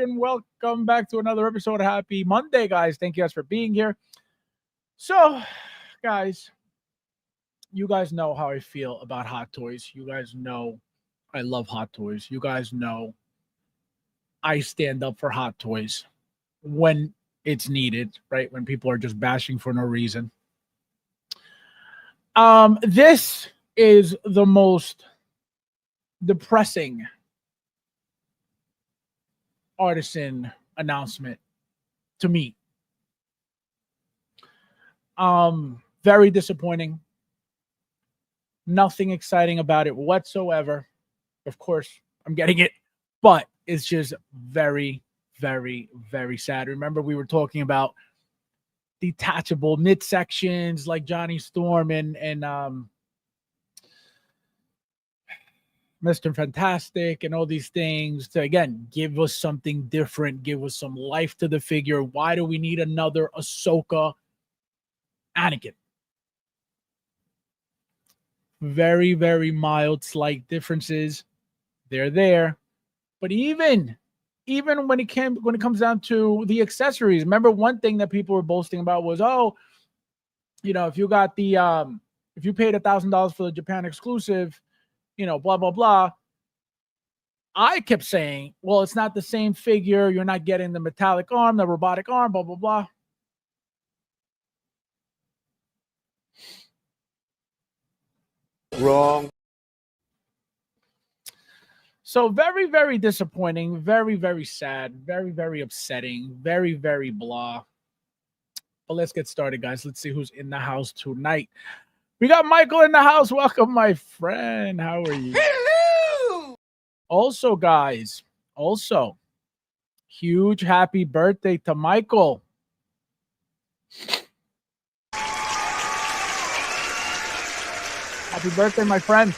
and welcome back to another episode. Happy Monday, guys. Thank you guys for being here. So, guys, you guys know how I feel about hot toys. You guys know I love hot toys. You guys know I stand up for hot toys when it's needed, right? When people are just bashing for no reason. This is the most depressing Artisan announcement to me. Very disappointing. Nothing exciting about it whatsoever. Of course, I'm getting it, but it's just very, very, very sad. Remember, we were talking about detachable midsections like Johnny Storm and Mr. Fantastic and all these things to, again, give us something different, give us some life to the figure. Why do we need another Ahsoka Anakin? Very, very mild, slight differences. They're there. But even when it comes down to the accessories, remember one thing that people were boasting about was, if you got the if you paid $1,000 for the Japan exclusive, blah, blah, blah. I kept saying, well, it's not the same figure. You're not getting the metallic arm, the robotic arm, blah, blah, blah. Wrong. So very, very disappointing. Very, very sad. Very, very upsetting. Very, very blah. But let's get started, guys. Let's see who's in the house tonight. We got Michael in the house. Welcome, my friend. How are you? Hello. Also, guys, huge happy birthday to Michael. Happy birthday, my friend.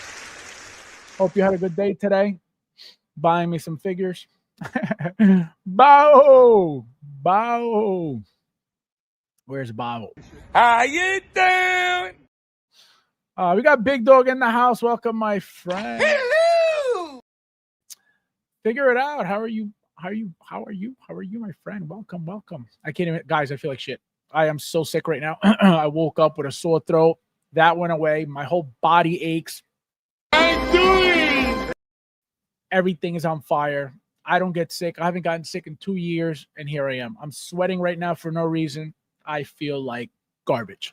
Hope you had a good day today. Buying me some figures. Bow. Where's Bow? How you doing? We got Big Dog in the house. Welcome, my friend. Hello. Figure it out. How are you, my friend? Welcome. I can't even, guys, I feel like shit. I am so sick right now. I woke up with a sore throat. That went away. My whole body aches. I'm doing. Everything is on fire. I don't get sick. I haven't gotten sick in 2 years, and here I am. I'm sweating right now for no reason. I feel like garbage.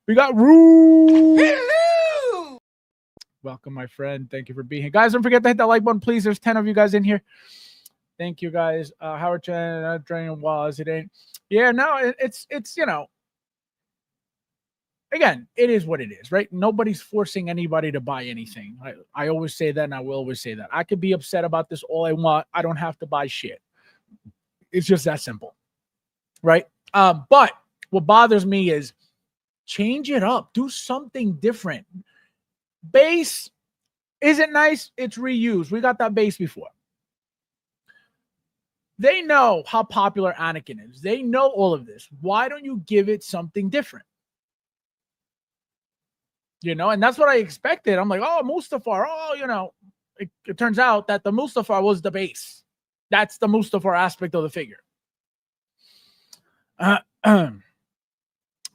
We got Rue. Hello. Welcome, my friend. Thank you for being here. Guys, don't forget to hit that like button, please. There's 10 of you guys in here. Thank you, guys. Howard Chen, Drain was it ain't. Yeah, no, it's again, it is what it is, right? Nobody's forcing anybody to buy anything. I always say that, and I will always say that. I could be upset about this all I want. I don't have to buy shit. It's just that simple, right? But what bothers me is change it up. Do something different. Base isn't nice. It's reused. We got that base before. They know how popular Anakin is. They know all of this. Why don't you give it something different? And that's what I expected. I'm like, oh, Mustafar. Oh, it turns out that the Mustafar was the base. That's the Mustafar aspect of the figure.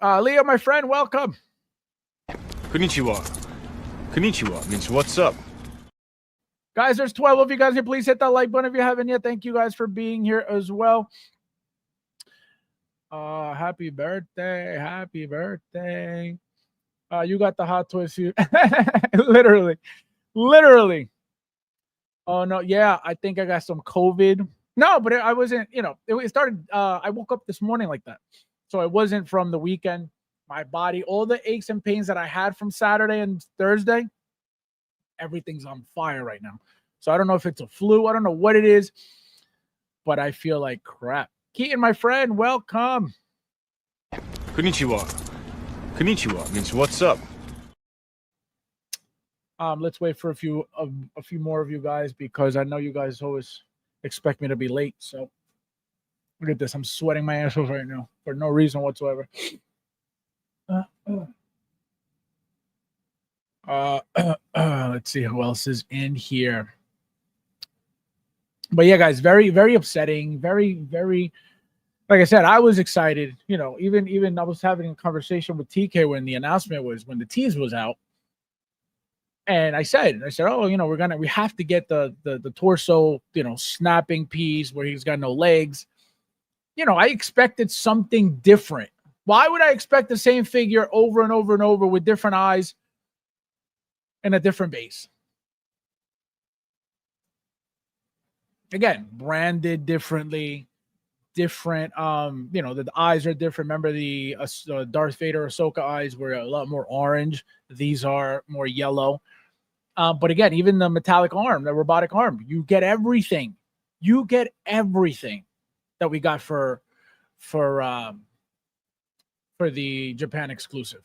Leo, my friend, welcome. Konnichiwa means what's up. Guys, there's 12 of you guys here. Please hit that like button if you haven't yet. Thank you guys for being here as well. Happy birthday. You got the hot toys here. Literally. Oh, no. Yeah, I think I got some COVID. No, but I wasn't, it started, I woke up this morning like that. So it wasn't from the weekend. My body, all the aches and pains that I had from Saturday and Thursday, everything's on fire right now. So I don't know if it's a flu. I don't know what it is, but I feel like crap. Keaton, my friend, welcome. Konnichiwa means what's up. Let's wait for a few more of you guys because I know you guys always expect me to be late. So look at this. I'm sweating my ass off right now for no reason whatsoever. Let's see who else is in here. But yeah, guys, very, very upsetting. Very, very, like I said, I was excited. You know, even I was having a conversation with TK when the announcement was, when the tease was out. And I said, oh, you know, we have to get the torso, you know, snapping piece where he's got no legs. You know, I expected something different. Why would I expect the same figure over and over and over with different eyes and a different base? Again, branded differently, different. You know, the eyes are different. Remember the Darth Vader Ahsoka eyes were a lot more orange. These are more yellow. But again, even the metallic arm, the robotic arm, you get everything. You get everything that we got for the Japan exclusive.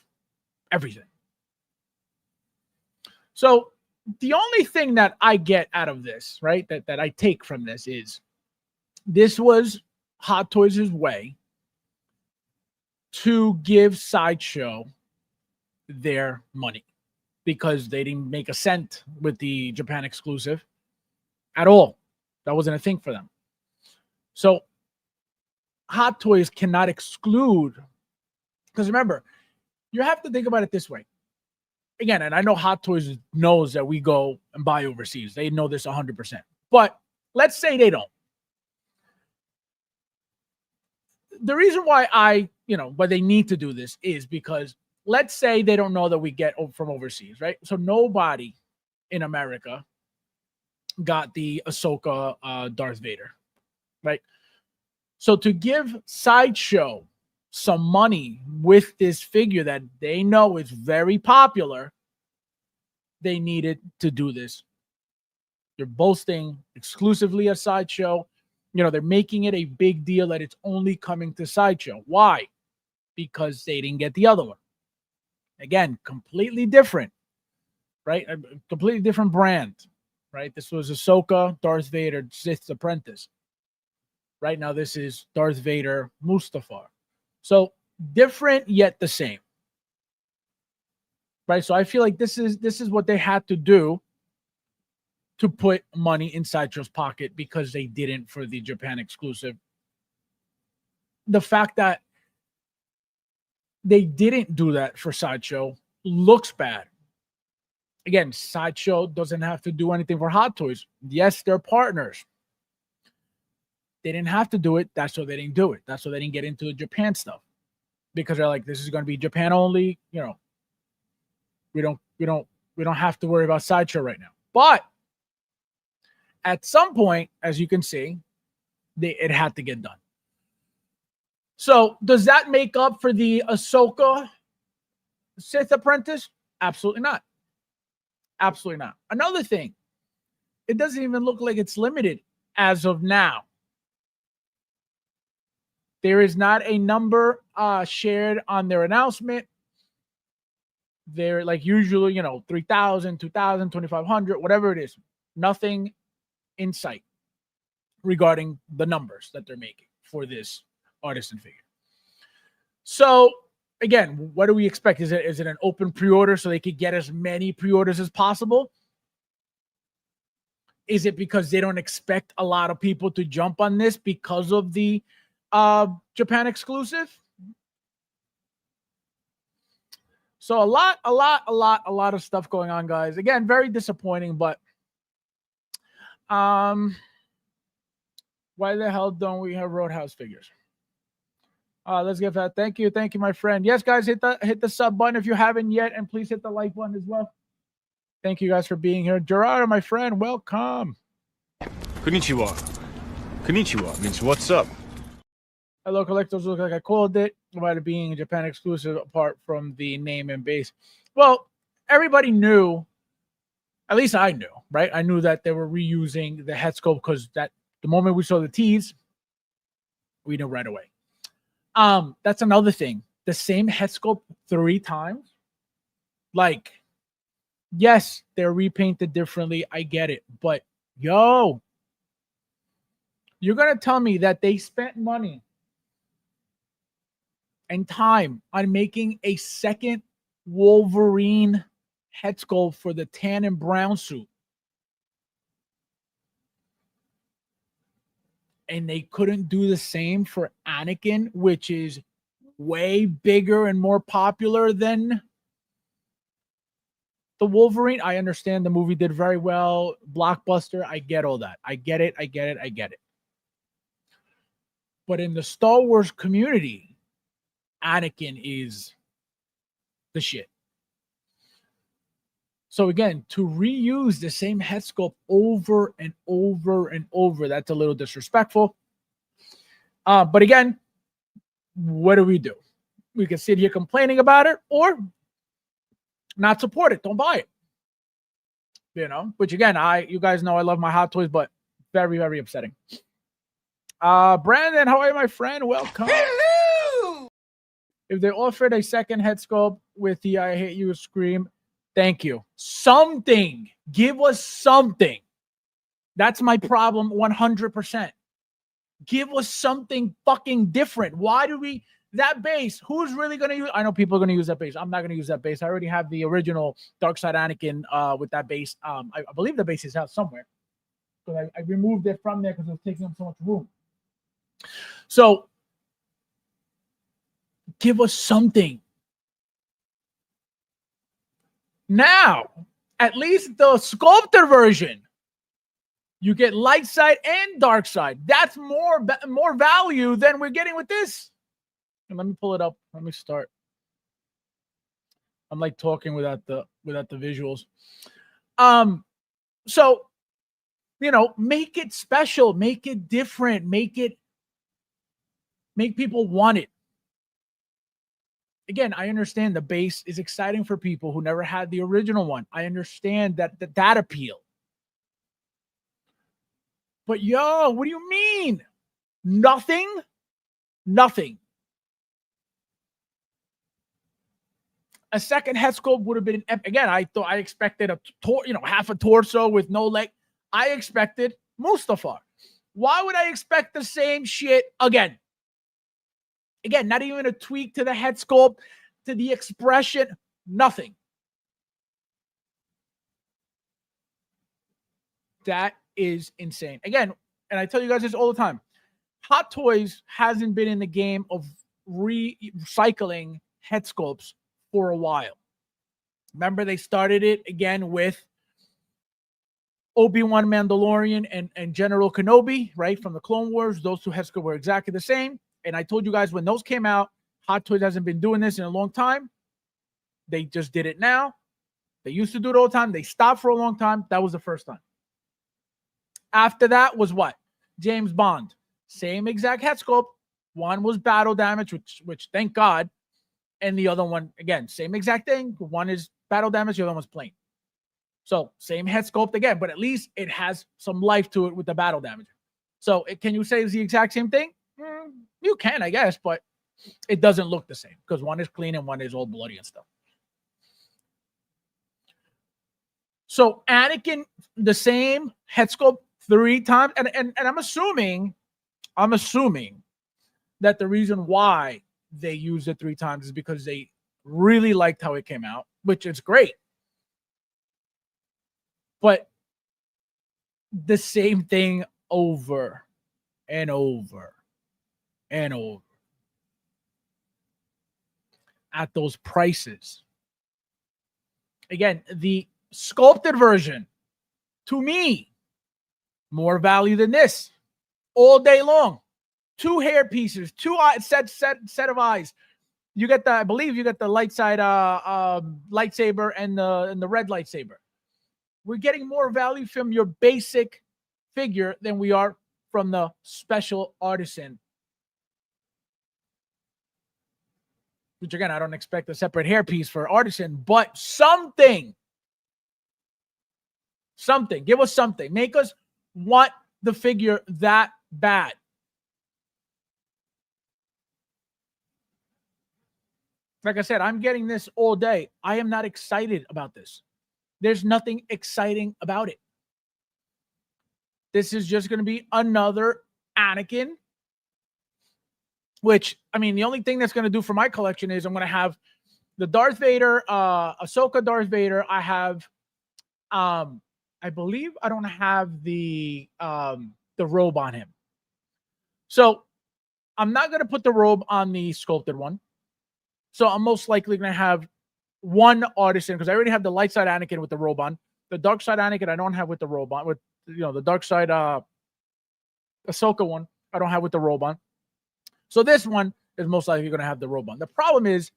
Everything. So the only thing that I get out of this, right, that I take from this is this was Hot Toys' way to give Sideshow their money, because they didn't make a cent with the Japan exclusive at all. That wasn't a thing for them. So Hot Toys cannot exclude, because remember, you have to think about it this way. Again, and I know Hot Toys knows that we go and buy overseas. They know this 100%. But let's say they don't. The reason why why they need to do this is because let's say they don't know that we get from overseas, right? So nobody in America got the Ahsoka Darth Vader, right? So to give Sideshow some money with this figure that they know is very popular, they needed to do this. They're boasting exclusively a Sideshow. You know, they're making it a big deal that it's only coming to Sideshow. Why? Because they didn't get the other one. Again, completely different, right? A completely different brand, right? This was Ahsoka, Darth Vader, Sith's Apprentice. Right now, this is Darth Vader, Mustafar. So different yet the same, right? So I feel like this is what they had to do to put money in Sideshow's pocket, because they didn't for the Japan exclusive. The fact that they didn't do that for Sideshow looks bad. Again, Sideshow doesn't have to do anything for Hot Toys. Yes, they're partners. They didn't have to do it. That's why they didn't do it. That's why they didn't get into the Japan stuff, because they're like, this is going to be Japan only. You know, we don't have to worry about Sideshow right now. But at some point, as you can see, it had to get done. So does that make up for the Ahsoka Sith Apprentice? Absolutely not. Absolutely not. Another thing, it doesn't even look like it's limited as of now. There is not a number shared on their announcement. They're like usually, 3,000, 2,000, 2,500, whatever it is. Nothing in sight regarding the numbers that they're making for this Artisan figure. So again, what do we expect? Is it an open pre-order so they could get as many pre-orders as possible? Is it because they don't expect a lot of people to jump on this because of the Japan exclusive? So a lot of stuff going on, guys. Again, very disappointing, but why the hell don't we have Roadhouse figures? Let's get that. Thank you, my friend. Yes, guys, hit the sub button if you haven't yet, and please hit the like button as well. Thank you guys for being here. Gerardo, my friend, welcome. Konnichiwa. Konnichiwa means what's up. Hello, collectors. Look like I called it about it being a Japan exclusive apart from the name and base. Well, everybody knew, at least I knew, right? I knew that they were reusing the head sculpt, because the moment we saw the tease, we knew right away. That's another thing. The same head sculpt 3 times. Like, yes, they're repainted differently. I get it. But you're going to tell me that they spent money and time on making a second Wolverine head sculpt for the tan and brown suit, and they couldn't do the same for Anakin, which is way bigger and more popular than the Wolverine. I understand the movie did very well, blockbuster. I get all that. I get it. But in the Star Wars community, Anakin is the shit. So again, to reuse the same head sculpt over and over and over, that's a little disrespectful. But again, what do? We can sit here complaining about it or not support it. Don't buy it. You know, which again, you guys know I love my Hot Toys, but very, very upsetting. Brandon, how are you, my friend? Welcome. Hello! If they offered a second head sculpt with the I hate you scream, thank you. Something. Give us something. That's my problem 100%. Give us something fucking different. Why do we... That base, who's really going to use... I know people are going to use that base. I'm not going to use that base. I already have the original Dark Side Anakin with that base. I believe the base is out somewhere. Because I removed it from there because it was taking up so much room. So, give us something. Now, at least the sculpted version, you get light side and dark side. That's more value than we're getting with this. And let me pull it up. Let me start. I'm like talking without the visuals. So, you know, make it special, make it different, make people want it. Again, I understand the base is exciting for people who never had the original one. I understand that appeal. But yo, what do you mean? Nothing? Nothing. A second head sculpt would have been again. I expected half a torso with no leg. I expected Mustafar. Why would I expect the same shit again? Again, not even a tweak to the head sculpt, to the expression, nothing. That is insane. Again, and I tell you guys this all the time, Hot Toys hasn't been in the game of recycling head sculpts for a while. Remember, they started it again with Obi-Wan Mandalorian and General Kenobi, right, from the Clone Wars. Those two head sculpts were exactly the same. And I told you guys when those came out, Hot Toys hasn't been doing this in a long time. They just did it now. They used to do it all the time. They stopped for a long time. That was the first time. After that was what? James Bond. Same exact head sculpt. One was battle damage, which thank God. And the other one, again, same exact thing. One is battle damage, the other one's plain. So same head sculpt again, but at least it has some life to it with the battle damage. So can you say it's the exact same thing? You can, I guess, but it doesn't look the same because one is clean and one is all bloody and stuff. So Anakin, the same head sculpt 3 times, and I'm assuming that the reason why they used it 3 times is because they really liked how it came out, which is great. But the same thing over and over and over at those prices. Again, the sculpted version, to me, more value than this all day long. 2 hair pieces, 2 set of eyes. You get I believe you get the light side lightsaber and the red lightsaber. We're getting more value from your basic figure than we are from the special artisan. Which again, I don't expect a separate hairpiece for artisan, but something. Give us something. Make us want the figure that bad. Like I said, I'm getting this all day. I am not excited about this. There's nothing exciting about it. This is just going to be another Anakin, which, I mean, the only thing that's going to do for my collection is I'm going to have the Darth Vader, Ahsoka Darth Vader. I have, I believe I don't have the robe on him. So I'm not going to put the robe on the sculpted one. So I'm most likely going to have one Artisan because I already have the light side Anakin with the robe on. The dark side Anakin I don't have with the robe on. With the dark side Ahsoka one I don't have with the robe on. So this one is most likely going to have the robe on. The problem is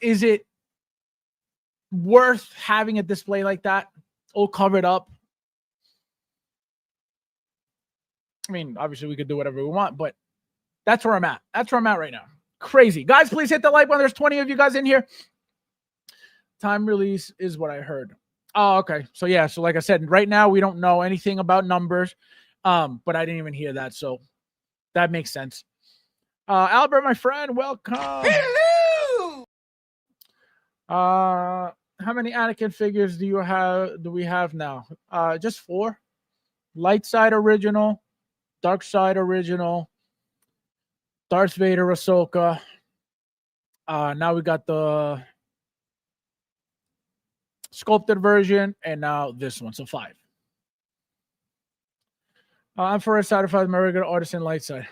it worth having a display like that all covered up? I mean, obviously we could do whatever we want, but that's where I'm at. That's where I'm at right now. Crazy. Guys, please hit the like button. There's 20 of you guys in here. Time release is what I heard. Oh, okay. So yeah, so like I said, right now we don't know anything about numbers. But I didn't even hear that, so that makes sense. Albert, my friend, welcome. Hello. How many Anakin figures do we have now? Just 4. Light side original, dark side original, Darth Vader, Ahsoka. Now we got the sculpted version, and now this one. So 5. I'm for a side of 5 American Artisan light side.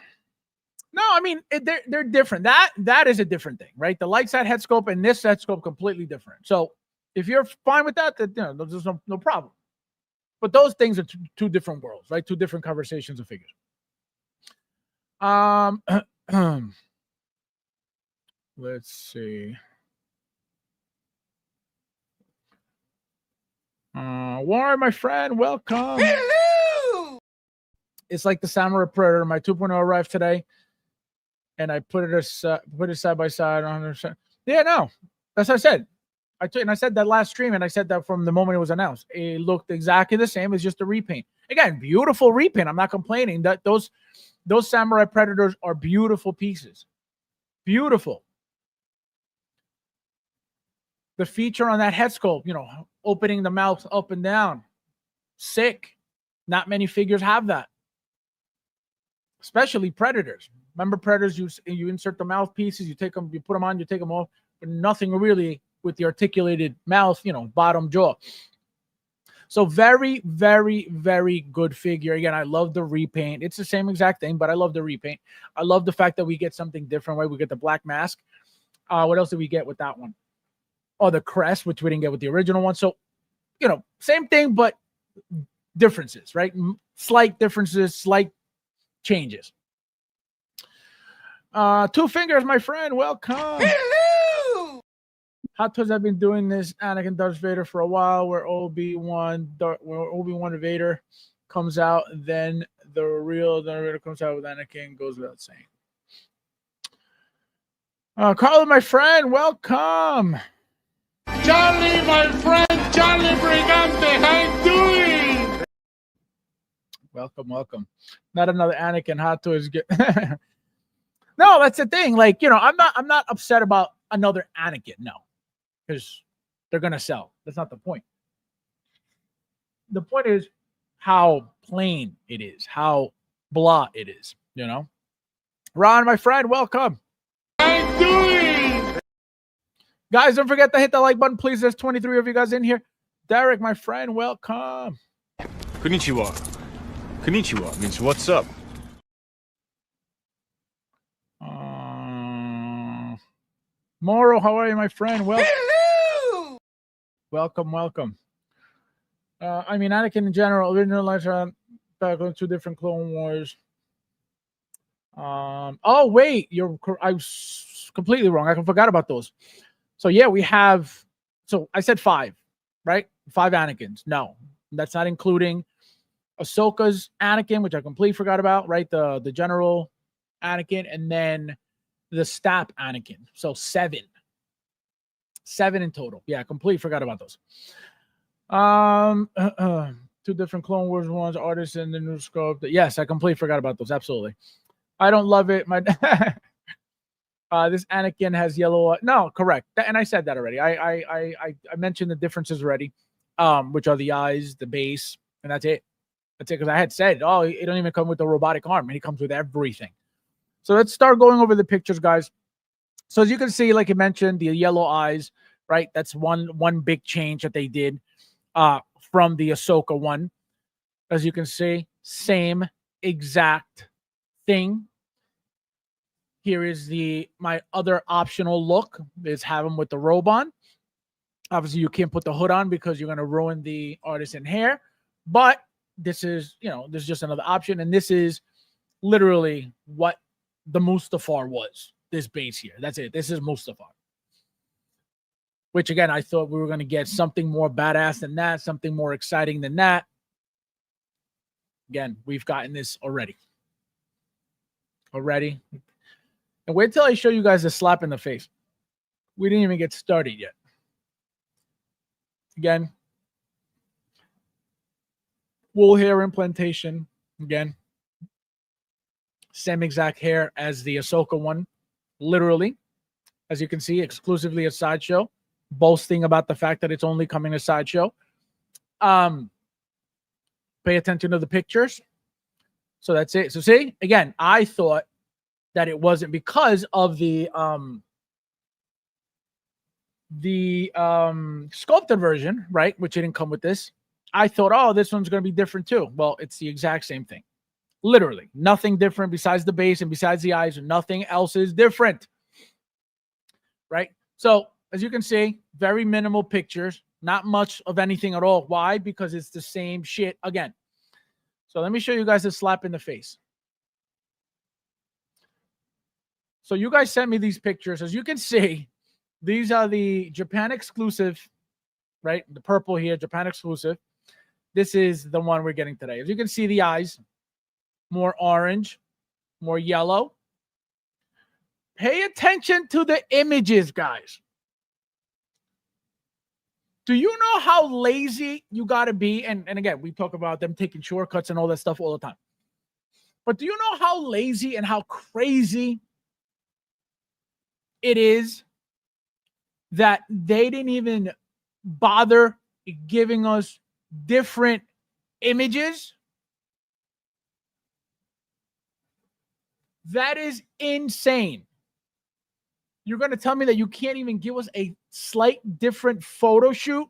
No, I mean they're different. That is a different thing, right? The light side head sculpt and this head sculpt completely different. So if you're fine with that, then there's no problem. But those things are two different worlds, right? Two different conversations of figures. Let's see. Warren, my friend, welcome. Hello. It's like the Samurai Predator. My 2.0 arrived today, and I put it side by side. 100%. Yeah, no, that's what I said. I said that last stream, and I said that from the moment it was announced. It looked exactly the same. It's just a repaint. Again, beautiful repaint. I'm not complaining. That those Samurai Predators are beautiful pieces. Beautiful. The feature on that head sculpt, opening the mouth up and down, sick. Not many figures have that, especially Predators. Remember Predators? You insert the mouthpieces, you take them, you put them on, you take them off, but nothing really with the articulated mouth, bottom jaw. So very, very, very good figure. Again, I love the repaint. It's the same exact thing, but I love the repaint. I love the fact that we get something different. Right? We get the black mask. What else did we get with that one? Oh, the crest, which we didn't get with the original one. So, same thing, but differences, right? Slight differences, slight changes. 2 fingers, my friend. Welcome. Hello. Hot Toys have been doing this Anakin Darth Vader for a while, where Obi-Wan Vader comes out, then the real Darth Vader comes out with Anakin, goes without saying. Carla, my friend, welcome. Charlie, my friend, Charlie Brigante, how you doing? Welcome. Not another Anakin. Hot Toys. No, that's the thing. Like, I'm not upset about another Anakin. No, because they're gonna sell. That's not the point. The point is how plain it is, how blah it is. Ron, my friend, welcome. How you doing? Guys, don't forget to hit the like button, please. There's 23 of you guys in here. Derek, my friend, welcome. Konnichiwa. Konnichiwa means what's up. Moro, how are you, my friend? Hello. Welcome. Anakin in general, original life back on 2 different Clone Wars. Oh wait, I was completely wrong. I forgot about those. So yeah, we have. So I said 5, right? 5 Anakins. No, that's not including Ahsoka's Anakin, which I completely forgot about. Right, the General Anakin, and then the Stap Anakin. So 7 in total. Yeah, I completely forgot about those. 2 different Clone Wars ones, Artisan, the new scope. Yes, I completely forgot about those. Absolutely. I don't love it. My this Anakin has yellow. No, correct. And I said that already. I mentioned the differences already, which are the eyes, the base, and that's it. That's it. Because I had said, it don't even come with the robotic arm, and he comes with everything. So let's start going over the pictures, guys. So as you can see, like I mentioned, the yellow eyes, right? That's one big change that they did. from the Ahsoka one. As you can see, same exact thing. Here is my other optional look is have him with the robe on. Obviously, you can't put the hood on because you're going to ruin the artisan hair. But this is, this is just another option. And this is literally what the Mustafar was. This base here. That's it. This is Mustafar. Which, again, I thought we were going to get something more badass than that, something more exciting than that. Again, we've gotten this already. And wait till I show you guys the slap in the face. We didn't even get started yet. Again, wool hair implantation. Again, same exact hair as the Ahsoka one. Literally, as you can see, exclusively a Sideshow. Boasting about the fact that it's only coming to Sideshow. Pay attention to the pictures. So that's it. So see, again, I thought that it wasn't because of the sculpted version, right? Which didn't come with this. I thought, oh, this one's going to be different too. Well, it's the exact same thing. Literally, nothing different besides the base and besides the eyes. Nothing else is different, right? So as you can see, very minimal pictures, not much of anything at all. Why? Because it's the same shit again. So let me show you guys a slap in the face. So you guys sent me these pictures. As you can see, these are the Japan exclusive, right? The purple here, Japan exclusive. This is the one we're getting today. As you can see, the eyes, more orange, more yellow. Pay attention to the images, guys. Do you know how lazy you got to be? And again, we talk about them taking shortcuts and all that stuff all the time. But do you know how lazy and how crazy it is that they didn't even bother giving us different images? That is insane. You're going to tell me that you can't even give us a slight different photo shoot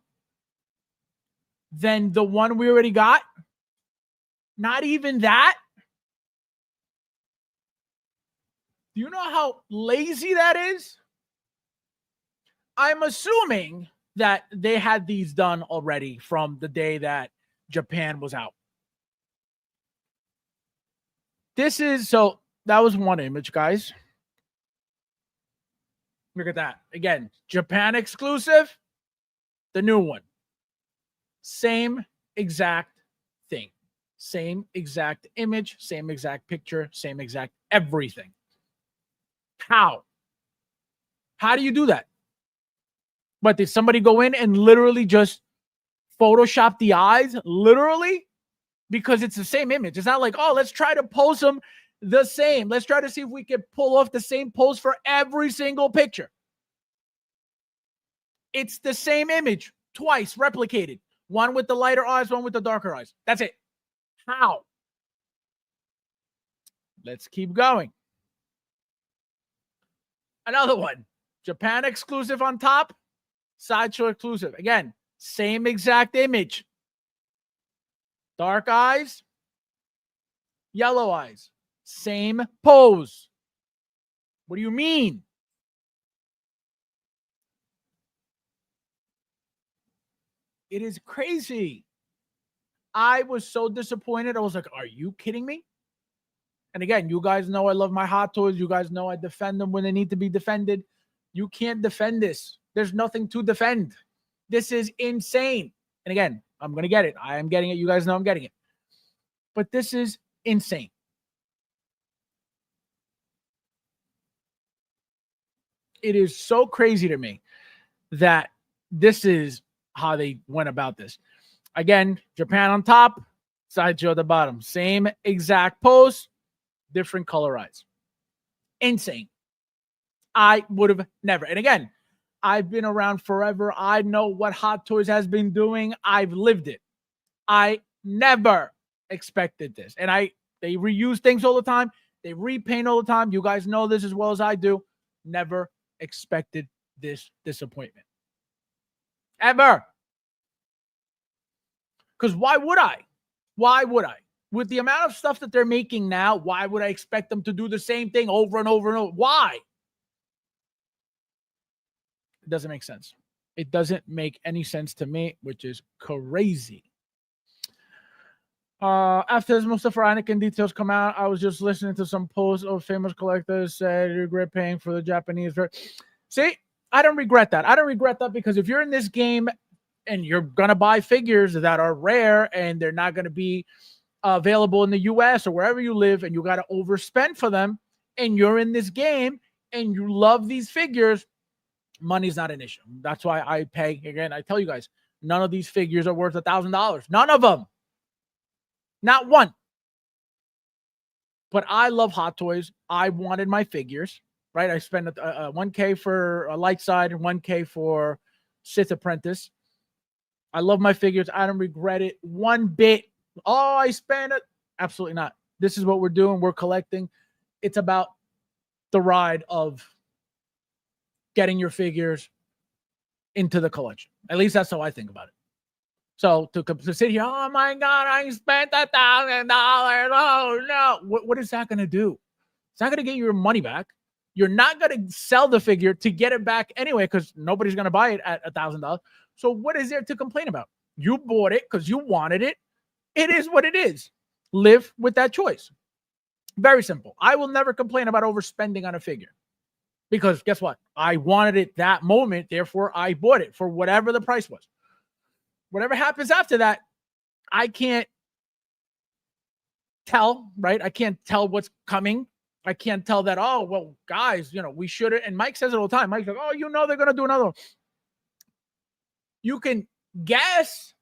than the one we already got? Not even that? Do you know how lazy that is? I'm assuming that they had these done already from the day that Japan was out. So that was one image, guys. Look at that. Again, Japan exclusive, the new one. Same exact thing. Same exact image, same exact picture, same exact everything. How? How do you do that? But did somebody go in and literally just Photoshop the eyes? Literally? Because it's the same image. It's not like, oh, let's try to pose them the same. Let's try to see if we can pull off the same pose for every single picture. It's the same image, twice replicated. One with the lighter eyes, one with the darker eyes. That's it. How? Let's keep going. Another one. Japan exclusive on top. Sideshow exclusive. Again, same exact image. Dark eyes. Yellow eyes. Same pose. What do you mean? It is crazy. I was so disappointed. I was like, are you kidding me? And again, you guys know I love my hot toys. You guys know I defend them when they need to be defended. You can't defend this. There's nothing to defend. This is insane. And again, I'm going to get it. I am getting it. You guys know I'm getting it. But this is insane. It is so crazy to me that this is how they went about this. Again, Japan on top, Sideshow at the bottom. Same exact pose, different color eyes. Insane. I would have never. And again, I've been around forever. I know what Hot Toys has been doing. I've lived it. I never expected this. And they reuse things all the time. They repaint all the time. You guys know this as well as I do. Never expected this disappointment. Ever. Because why would I? Why would I? With the amount of stuff that they're making now, why would I expect them to do the same thing over and over and over? Why? It doesn't make sense. It doesn't make any sense to me, which is crazy. After this Mustafar Anakin details come out, I was just listening to some posts of famous collectors said regret paying for the Japanese. See, I don't regret that. I don't regret that because if you're in this game and you're going to buy figures that are rare and they're not going to be available in the US or wherever you live and you got to overspend for them and you're in this game and you love these figures, money's not an issue. That's why I pay. Again, I tell you guys, none of these figures are worth $1,000. None of them. Not one. But I love Hot Toys. I wanted my figures, right? I spent $1K for a light side and $1K for Sith Apprentice. I love my figures. I don't regret it one bit. Oh, I spent it. Absolutely not. This is what we're doing. We're collecting. It's about the ride of getting your figures into the collection. At least that's how I think about it. So to sit here, oh my God, I spent $1,000. Oh no. What is that going to do? It's not going to get you your money back. You're not going to sell the figure to get it back anyway, because nobody's going to buy it at $1,000. So what is there to complain about? You bought it because you wanted it. It is what it is. Live with that choice. Very simple. I will never complain about overspending on a figure. Because guess what? I wanted it that moment. Therefore, I bought it for whatever the price was. Whatever happens after that, I can't tell, right? I can't tell what's coming. I can't tell that, oh, well, guys, we should have. And Mike says it all the time. Mike's like, oh, they're going to do another one. You can guess,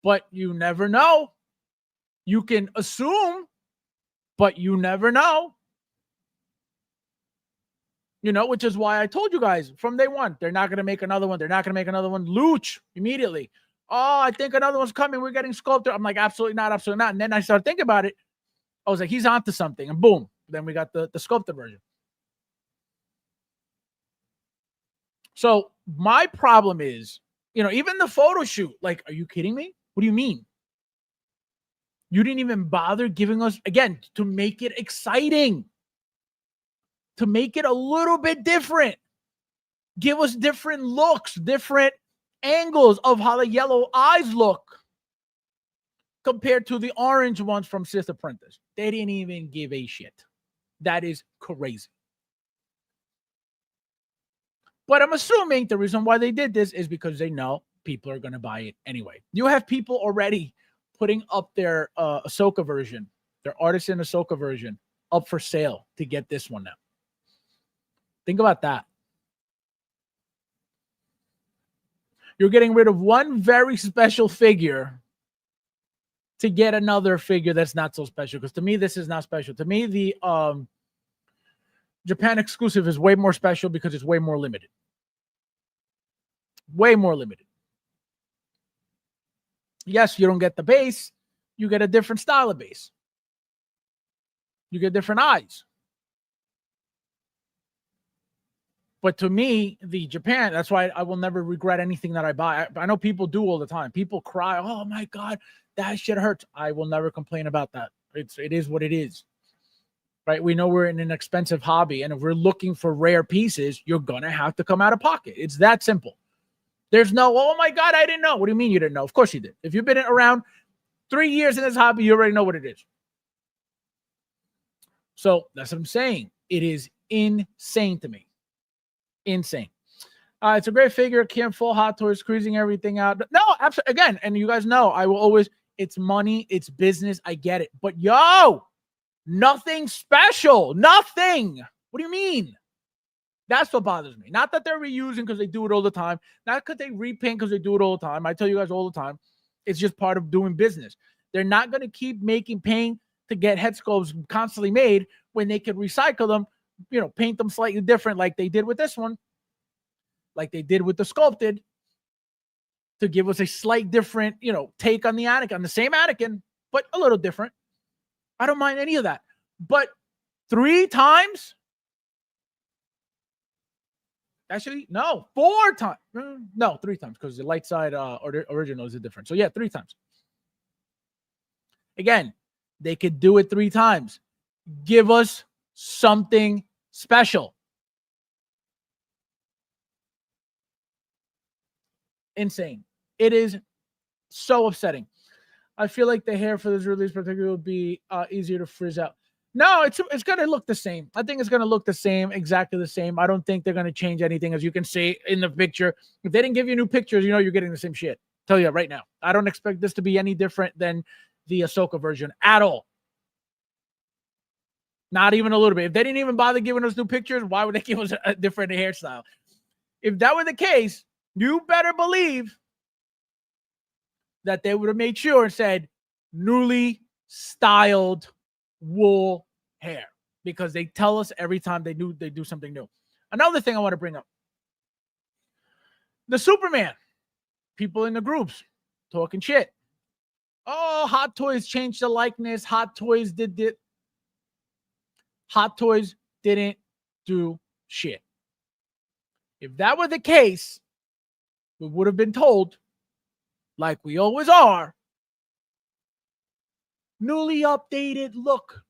but you never know. You can assume, but you never know. Which is why I told you guys from day one, they're not going to make another one. They're not going to make another one. Luch immediately. Oh, I think another one's coming. We're getting sculpted. I'm like, absolutely not, absolutely not. And then I started thinking about it. I was like, he's onto something. And boom. Then we got the sculpted version. So my problem is, even the photo shoot, like, are you kidding me? What do you mean? You didn't even bother giving us, again, to make it exciting. To make it a little bit different. Give us different looks, different angles of how the yellow eyes look compared to the orange ones from Sith Apprentice. They didn't even give a shit. That is crazy. But I'm assuming the reason why they did this is because they know people are going to buy it anyway. You have people already putting up their Ahsoka version, their Artisan Ahsoka version, up for sale to get this one now. Think about that. You're getting rid of one very special figure to get another figure that's not so special. Because to me, this is not special. To me, the Japan exclusive is way more special because it's way more limited. Way more limited. Yes, you don't get the base. You get a different style of base. You get different eyes. But to me, the Japan, that's why I will never regret anything that I buy. I know people do all the time. People cry, oh my God, that shit hurts. I will never complain about that. It is what it is. Right? We know we're in an expensive hobby, and if we're looking for rare pieces, you're going to have to come out of pocket. It's that simple. There's no, oh my God, I didn't know. What do you mean you didn't know? Of course you did. If you've been around 3 years in this hobby, you already know what it is. So that's what I'm saying. It is insane to me. Insane. It's a great figure. Can't full Hot Toys, squeezing everything out. No, absolutely. Again, and you guys know, I will always, it's money, it's business. I get it. But nothing special. Nothing. What do you mean? That's what bothers me. Not that they're reusing because they do it all the time. Not because they repaint because they do it all the time. I tell you guys all the time. It's just part of doing business. They're not going to keep making paint to get head sculpts constantly made when they could recycle them, paint them slightly different like they did with this one, like they did with the sculpted, to give us a slight different, take on the Anakin, on the same Anakin, but a little different. I don't mind any of that. But 3 times? Actually, no, 4 times. No, 3 times because the light side original is different. So yeah, 3 times. Again, they could do it 3 times. Give us something special. Insane. It is so upsetting. I feel like the hair for this release particularly would be easier to frizz out. No, it's going to look the same. I think it's going to look the same, exactly the same. I don't think they're going to change anything, as you can see in the picture. If they didn't give you new pictures, you know you're getting the same shit. Tell you right now. I don't expect this to be any different than the Ahsoka version at all. Not even a little bit. If they didn't even bother giving us new pictures, why would they give us a different hairstyle? If that were the case, you better believe that they would have made sure and said newly styled wool hair, because they tell us every time they do something new. Another thing I want to bring up. The Superman. People in the groups talking shit. Oh, Hot Toys changed the likeness. Hot Toys did it. Hot Toys didn't do shit. If that were the case, we would have been told, like we always are, newly updated look,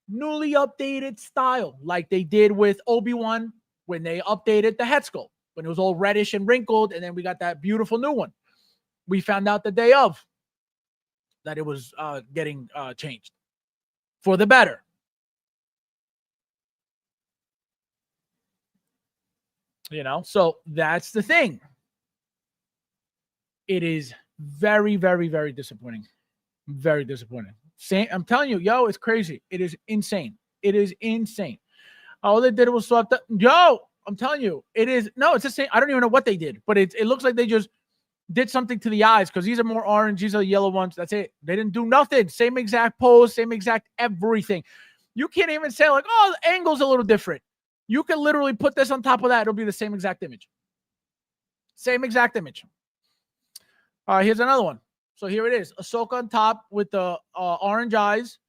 newly updated style, like they did with Obi-Wan when they updated the head sculpt, when it was all reddish and wrinkled, and then we got that beautiful new one. We found out the day of that it was getting changed for the better. You know, so that's the thing. It is very, very, very disappointing. Very disappointing. I'm telling you, yo, it's crazy. It is insane. It is insane. All they did was swap the I'm telling you, it is it's the same. I don't even know what they did, but it looks like they just did something to the eyes, because these are more orange, these are the yellow ones. That's it. They didn't do nothing. Same exact pose, same exact everything. You can't even say like, oh, the angle's a little different. You can literally put this on top of that. It'll be the same exact image. Same exact image. All right, here's another one. So here it is. Ahsoka on top with the orange eyes.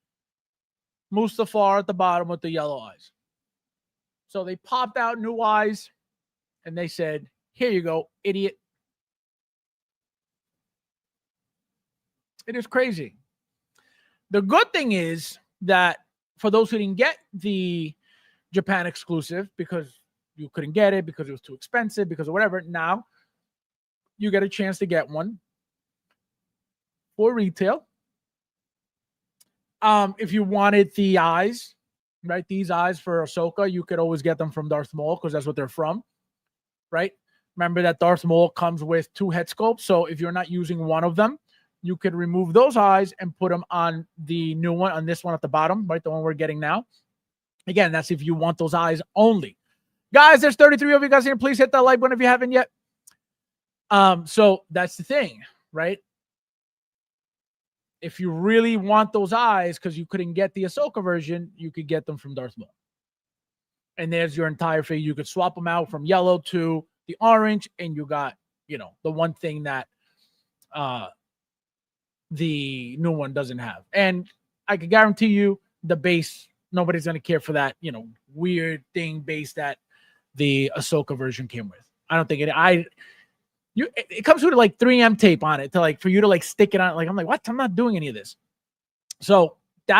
Mustafar at the bottom with the yellow eyes. So they popped out new eyes, and they said, here you go, idiot. It is crazy. The good thing is that for those who didn't get the Japan exclusive, because you couldn't get it, because it was too expensive, because of whatever, now you get a chance to get one for retail. If you wanted the eyes, right? These eyes for Ahsoka, you could always get them from Darth Maul, because that's what they're from, right? Remember that Darth Maul comes with 2 head sculpts. So if you're not using one of them, you could remove those eyes and put them on the new one, on this one at the bottom, right? The one we're getting now. Again, that's if you want those eyes only. Guys, there's 33 of you guys here. Please hit that like button if you haven't yet. So that's the thing, right? If you really want those eyes, because you couldn't get the Ahsoka version, you could get them from Darth Maul. And there's your entire figure. You could swap them out from yellow to the orange, and you got, the one thing that the new one doesn't have. And I can guarantee you the base, nobody's going to care for that, weird thing base that the Ahsoka version came with. I don't think it comes with like 3M tape on it for you to stick it on. I'm like, what? I'm not doing any of this. So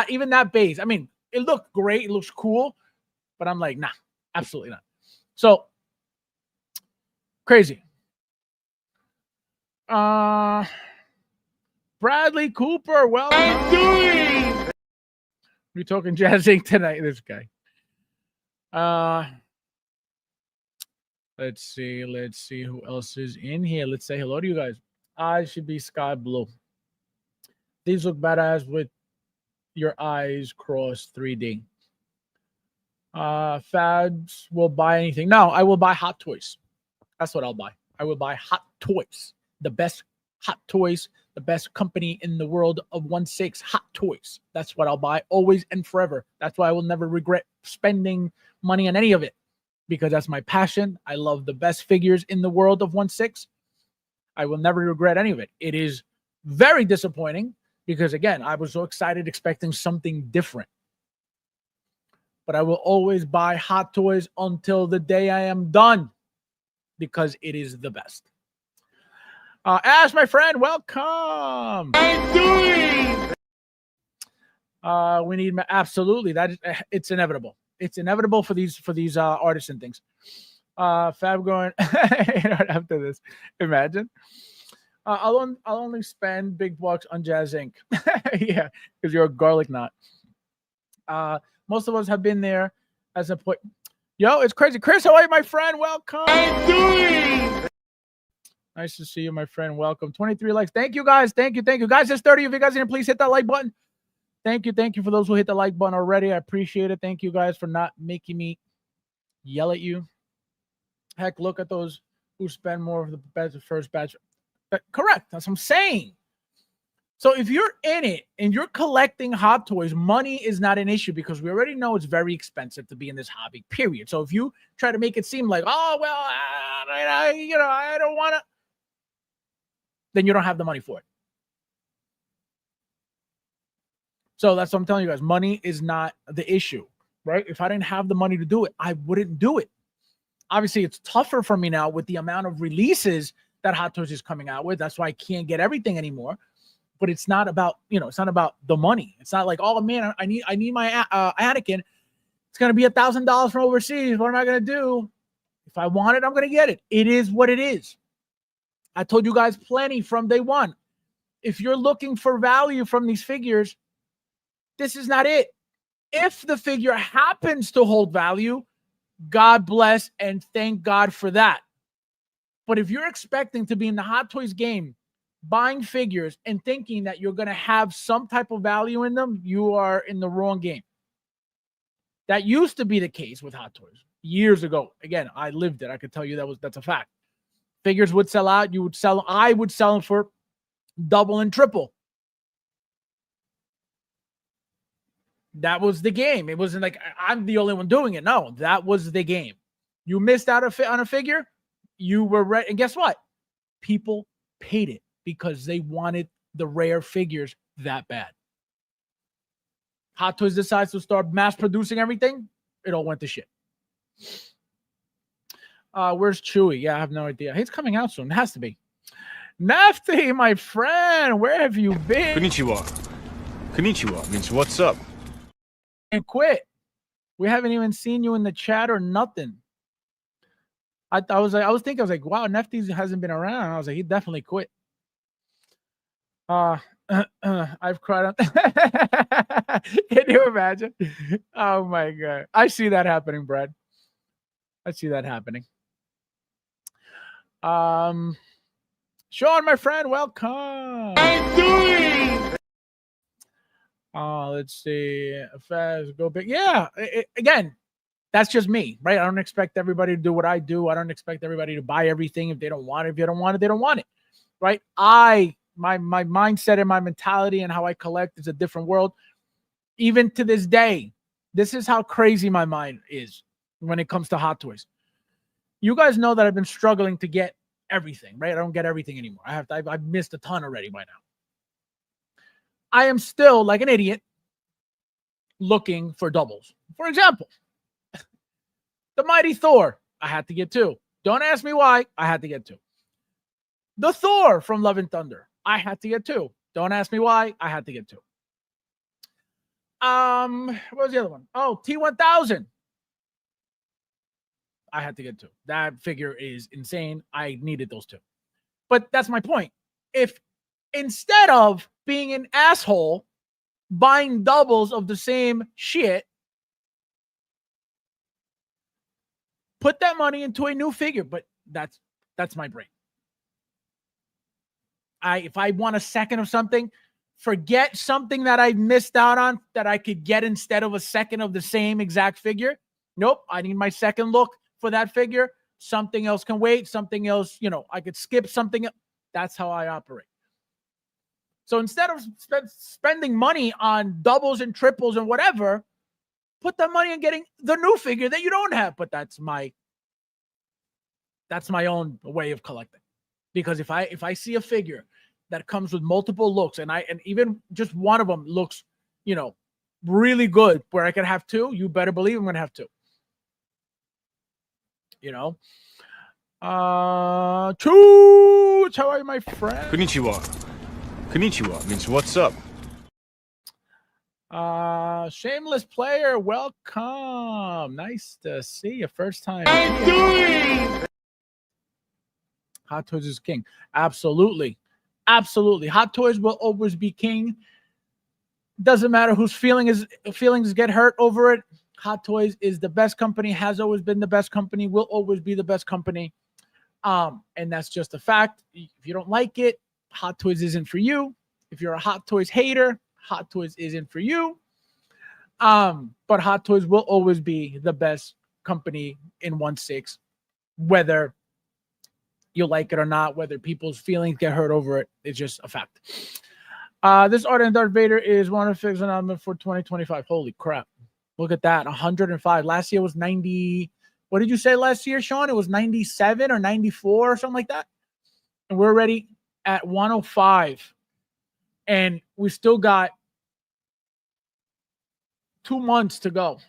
even that base, I mean, it looked great. It looks cool, but I'm like, nah, absolutely not. So crazy. Bradley Cooper, well, we're talking Jazz Inc. tonight. This guy. Let's see who else is in here. Let's say hello to you guys. Eyes should be sky blue. These look badass with your eyes crossed 3D. Fabs will buy anything. No, I will buy Hot Toys. That's what I'll buy. I will buy Hot Toys. The best Hot Toys, the best company in the world of 1/6 Hot Toys. That's what I'll buy always and forever. That's why I will never regret spending money on any of it, because that's my passion. I love the best figures in the world of 1/6. I will never regret any of it. It is very disappointing because, again, I was so excited expecting something different. But I will always buy Hot Toys until the day I am done. because it is the best. Ash, my friend, welcome. We need absolutely that. It's inevitable. It's inevitable for these artisan things. Fab going after this. Imagine. I'll only spend big bucks on Jazz Inc. Yeah, because you're a garlic knot. Most of us have been there as a point. Yo, it's crazy. Chris, how are you, my friend? Welcome. Nice to see you, my friend. Welcome. 23 likes. Thank you, guys. Thank you. Guys, there's 30 of you guys in. Please hit that like button. Thank you for those who hit the like button already. I appreciate it. Thank you guys for not making me yell at you. Heck, look at those who spend more of the first batch. Correct. That's what I'm saying. So if you're in it and you're collecting Hot Toys, money is not an issue because we already know it's very expensive to be in this hobby, period. So if you try to make it seem like, oh, well, I don't want to, then you don't have the money for it. So that's what I'm telling you guys. Money is not the issue, right? If I didn't have the money to do it, I wouldn't do it. Obviously, it's tougher for me now with the amount of releases that Hot Toys is coming out with. That's why I can't get everything anymore. But it's not about, it's not about the money. It's not like, oh man, I need my Anakin. It's going to be $1,000 from overseas. What am I going to do? If I want it, I'm going to get it. It is what it is. I told you guys plenty from day one. If you're looking for value from these figures, this is not it. If the figure happens to hold value, God bless and thank God for that. But if you're expecting to be in the Hot Toys game, buying figures and thinking that you're going to have some type of value in them, you are in the wrong game. That used to be the case with Hot Toys years ago. Again, I lived it. I could tell you that's a fact. Figures would sell out. You would sell them. I would sell them for double and triple. That was the game. It wasn't like I'm the only one doing it. No, that was the game. You missed out on a figure. You were ready. And guess what? People paid it because they wanted the rare figures that bad. Hot Toys decides to start mass producing everything. It all went to shit. Where's Chewy? Yeah, I have no idea. He's coming out soon. It has to be. Nafty, my friend, where have you been? Konnichiwa means what's up. And quit. We haven't even seen you in the chat or nothing. I was thinking, wow, Nefty hasn't been around. I was like, he definitely quit. I've cried. Can you imagine? Oh my God. I see that happening, Brad. I see that happening. Sean, my friend, welcome. Let's see. Fast, go big. Yeah. Again, that's just me, right? I don't expect everybody to do what I do. I don't expect everybody to buy everything if they don't want it. If you don't want it, they don't want it, right? My mindset and my mentality and how I collect is a different world. Even to this day, this is how crazy my mind is when it comes to Hot Toys. You guys know that I've been struggling to get everything, right? I don't get everything anymore. I've missed a ton already by now. I am still like an idiot looking for doubles. For example, the Mighty Thor, I had to get 2. Don't ask me why. I had to get 2. The Thor from Love and Thunder, I had to get 2. Don't ask me why. I had to get 2. What was the other one? Oh, T-1000. I had to get 2. That figure is insane. I needed those 2. But that's my point. If instead of being an asshole, buying doubles of the same shit, put that money into a new figure. But that's my brain. If I want a second of something, forget something that I missed out on that I could get instead of a second of the same exact figure. Nope, I need my second look for that figure. Something else can wait. Something else, I could skip something. That's how I operate. So instead of spending money on doubles and triples and whatever, put that money in getting the new figure that you don't have. But that's my own way of collecting. Because if I see a figure that comes with multiple looks and even just one of them looks, really good where I could have 2, you better believe I'm going to have 2. Choo! How are you, my friend? Konnichiwa. Konnichiwa means what's up. Shameless player, welcome. Nice to see you. First time. I'm doing. Hot Toys is king. Absolutely. Absolutely. Hot Toys will always be king. Doesn't matter whose feelings get hurt over it. Hot Toys is the best company, has always been the best company, will always be the best company. And that's just a fact. If you don't like it, Hot Toys isn't for you. If you're a Hot Toys hater, Hot Toys isn't for you. But Hot Toys will always be the best company in 1/6, whether you like it or not, whether people's feelings get hurt over it. It's just a fact. This art and Darth Vader is one of the figures announcement for 2025. Holy crap. Look at that. 105. Last year was 90. What did you say last year, Sean? It was 97 or 94 or something like that. And we're already at 105. And we still got 2 months to go.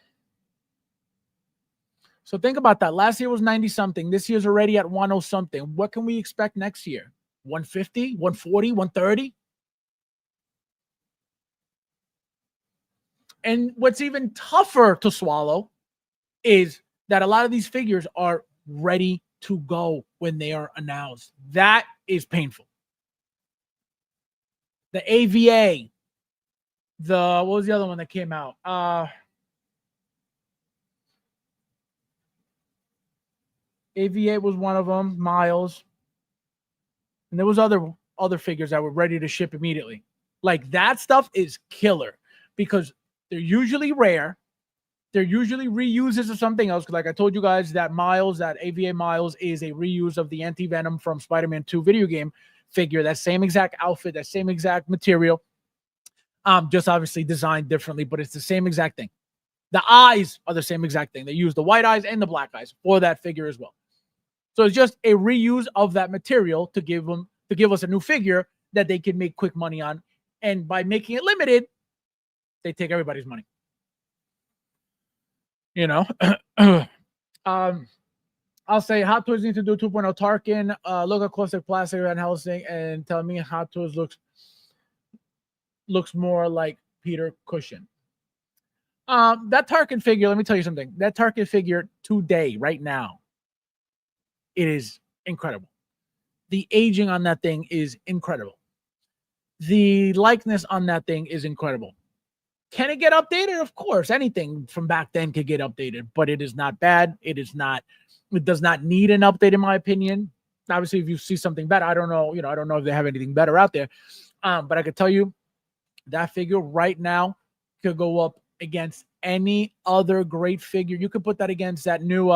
So think about that. Last year was 90 something. This year's already at 10 something. What can we expect next year? 150, 140, 130? And what's even tougher to swallow is that a lot of these figures are ready to go when they are announced. That is painful. The AVA, what was the other one that came out? AVA was one of them, Miles. And there was other figures that were ready to ship immediately. Like that stuff is killer because they're usually rare. They're usually reuses of something else. Like I told you guys, that Miles, that AVA Miles is a reuse of the Anti-Venom from Spider-Man 2 video game figure. That same exact outfit, that same exact material. Just obviously designed differently, but it's the same exact thing. The eyes are the same exact thing. They use the white eyes and the black eyes for that figure as well. So it's just a reuse of that material to give us a new figure that they can make quick money on. And by making it limited, they take everybody's money. You know, I'll say Hot Toys need to do 2.0 Tarkin, look at Caustic Plastic Van Helsing, and tell me Hot Toys looks more like Peter Cushing. That Tarkin figure, let me tell you something. That Tarkin figure today, right now, it is incredible. The aging on that thing is incredible. The likeness on that thing is incredible. Can it get updated? Of course. Anything from back then could get updated, but it is not bad. It does not need an update, in my opinion. Obviously, if you see something better, I don't know. I don't know if they have anything better out there. But I could tell you that figure right now could go up against any other great figure. You could put that against that new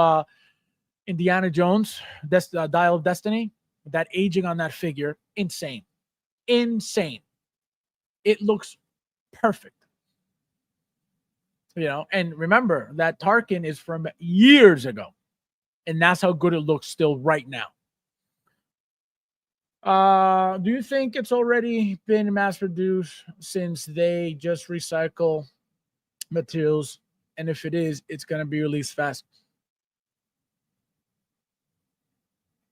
Indiana Jones, Dial of Destiny. That aging on that figure, insane. It looks perfect. And remember that Tarkin is from years ago, and that's how good it looks still right now. Do you think it's already been mass produced since they just recycle materials? And if it is, it's going to be released fast.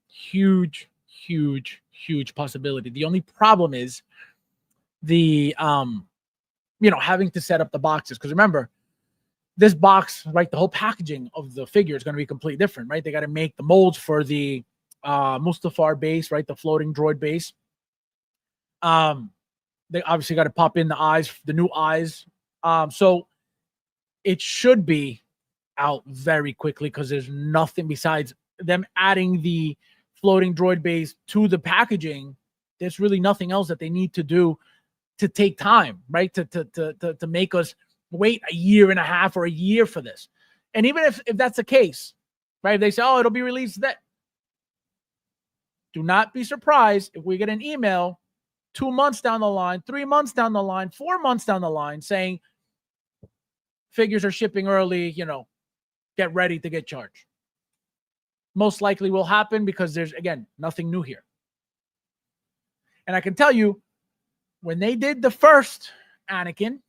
Huge possibility. The only problem is the having to set up the boxes, because remember, this box, right, the whole packaging of the figure is going to be completely different, right? They got to make the molds for the Mustafar base, right, the floating droid base. They obviously got to pop in the eyes, the new eyes. So it should be out very quickly because there's nothing besides them adding the floating droid base to the packaging. There's really nothing else that they need to do to take time, right? To make us wait a year and a half or a year for this. And even if that's the case, right? If they say, oh, it'll be released that. Do not be surprised if we get an email 2 months down the line, 3 months down the line, 4 months down the line saying figures are shipping early, get ready to get charged. Most likely will happen because there's, again, nothing new here. And I can tell you, when they did the first Anakin,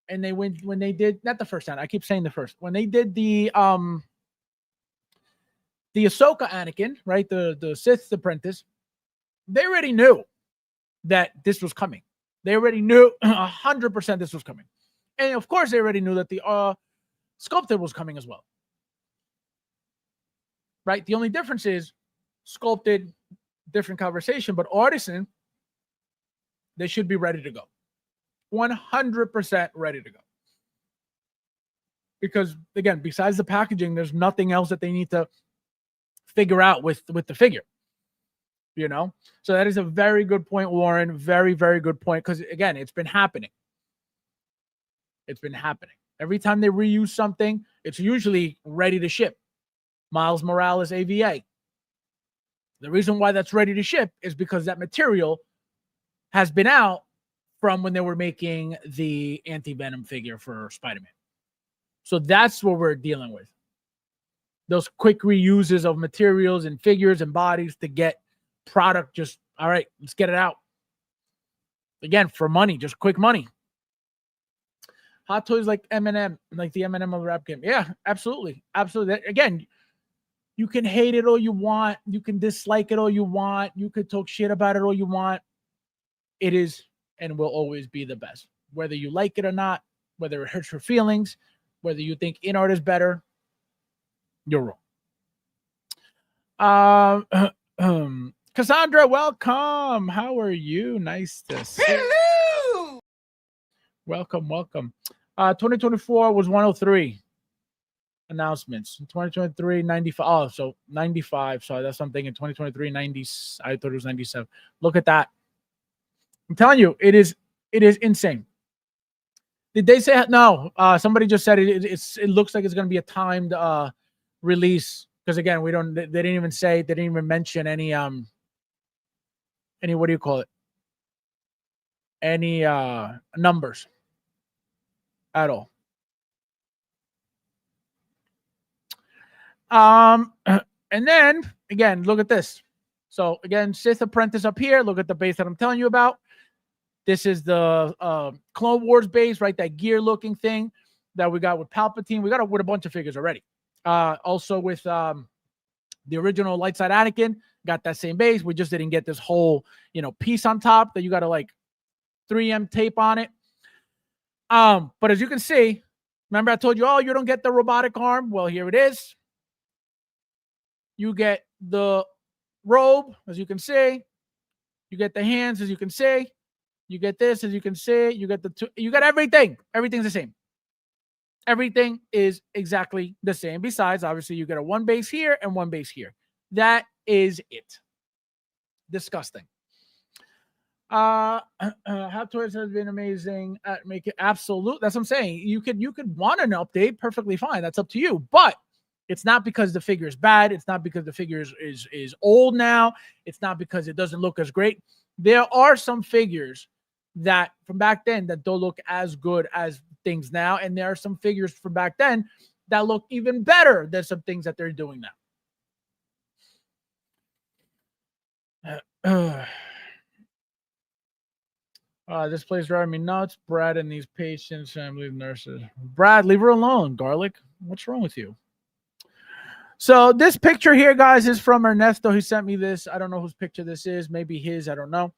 and when they did, not the first Anakin, I keep saying the first, when they did the the Ahsoka Anakin, right? The Sith apprentice, they already knew that this was coming. They already knew 100% this was coming. And of course, they already knew that the sculpted was coming as well. Right? The only difference is sculpted, different conversation, but Artisan, they should be ready to go. 100% ready to go. Because again, besides the packaging, there's nothing else that they need to figure out with the figure. You know? So that is a very good point, Warren. Very, very good point. Because again, it's been happening. It's been happening. Every time they reuse something, it's usually ready to ship. Miles Morales AVA. The reason why that's ready to ship is because that material has been out from when they were making the anti-Venom figure for Spider-Man. So that's what we're dealing with. Those quick reuses of materials and figures and bodies to get product just, all right, let's get it out. Again, for money, just quick money. Hot toys like M&M, like the M&M of the rap game. Yeah, absolutely. Absolutely. Again, you can hate it all you want. You can dislike it all you want. You could talk shit about it all you want. It is and will always be the best. Whether you like it or not, whether it hurts your feelings, whether you think in-art is better, you're wrong. Cassandra, welcome. How are you? Nice to see you. Hello! Welcome, welcome. 2024 was 103 announcements. 2023, 95. Oh, so 95. Sorry, that's something in 2023, 90. I thought it was 97. Look at that. I'm telling you, it is insane. Did they say no? Somebody just said it looks like it's going to be a timed release because again, they didn't even say, they didn't even mention any what do you call it? Any numbers at all. And then again, look at this. So again, Sith Apprentice up here. Look at the base that I'm telling you about. This is the Clone Wars base, right? That gear looking thing that we got with Palpatine. We got it with a bunch of figures already. Also with the original light side Anakin, got that same base. We just didn't get this whole, piece on top that you got to like 3M tape on it. But as you can see, remember I told you, oh, you don't get the robotic arm. Well, here it is. You get the robe, as you can see. You get the hands, as you can see. You get this, as you can see. You get everything. Everything's the same. Everything is exactly the same. Besides, obviously, you get a one base here and one base here. That is it. Disgusting. Hot Toys has been amazing at making absolute. That's what I'm saying. You could want an update, perfectly fine. That's up to you. But it's not because the figure is bad. It's not because the figure is old now. It's not because it doesn't look as great. There are some figures that from back then that don't look as good as things now. And there are some figures from back then that look even better than some things that they're doing now. This place driving me nuts. Brad and these patients, family nurses. Brad, leave her alone, Garlic. What's wrong with you? So this picture here, guys, is from Ernesto. He sent me this. I don't know whose picture this is. Maybe his. I don't know.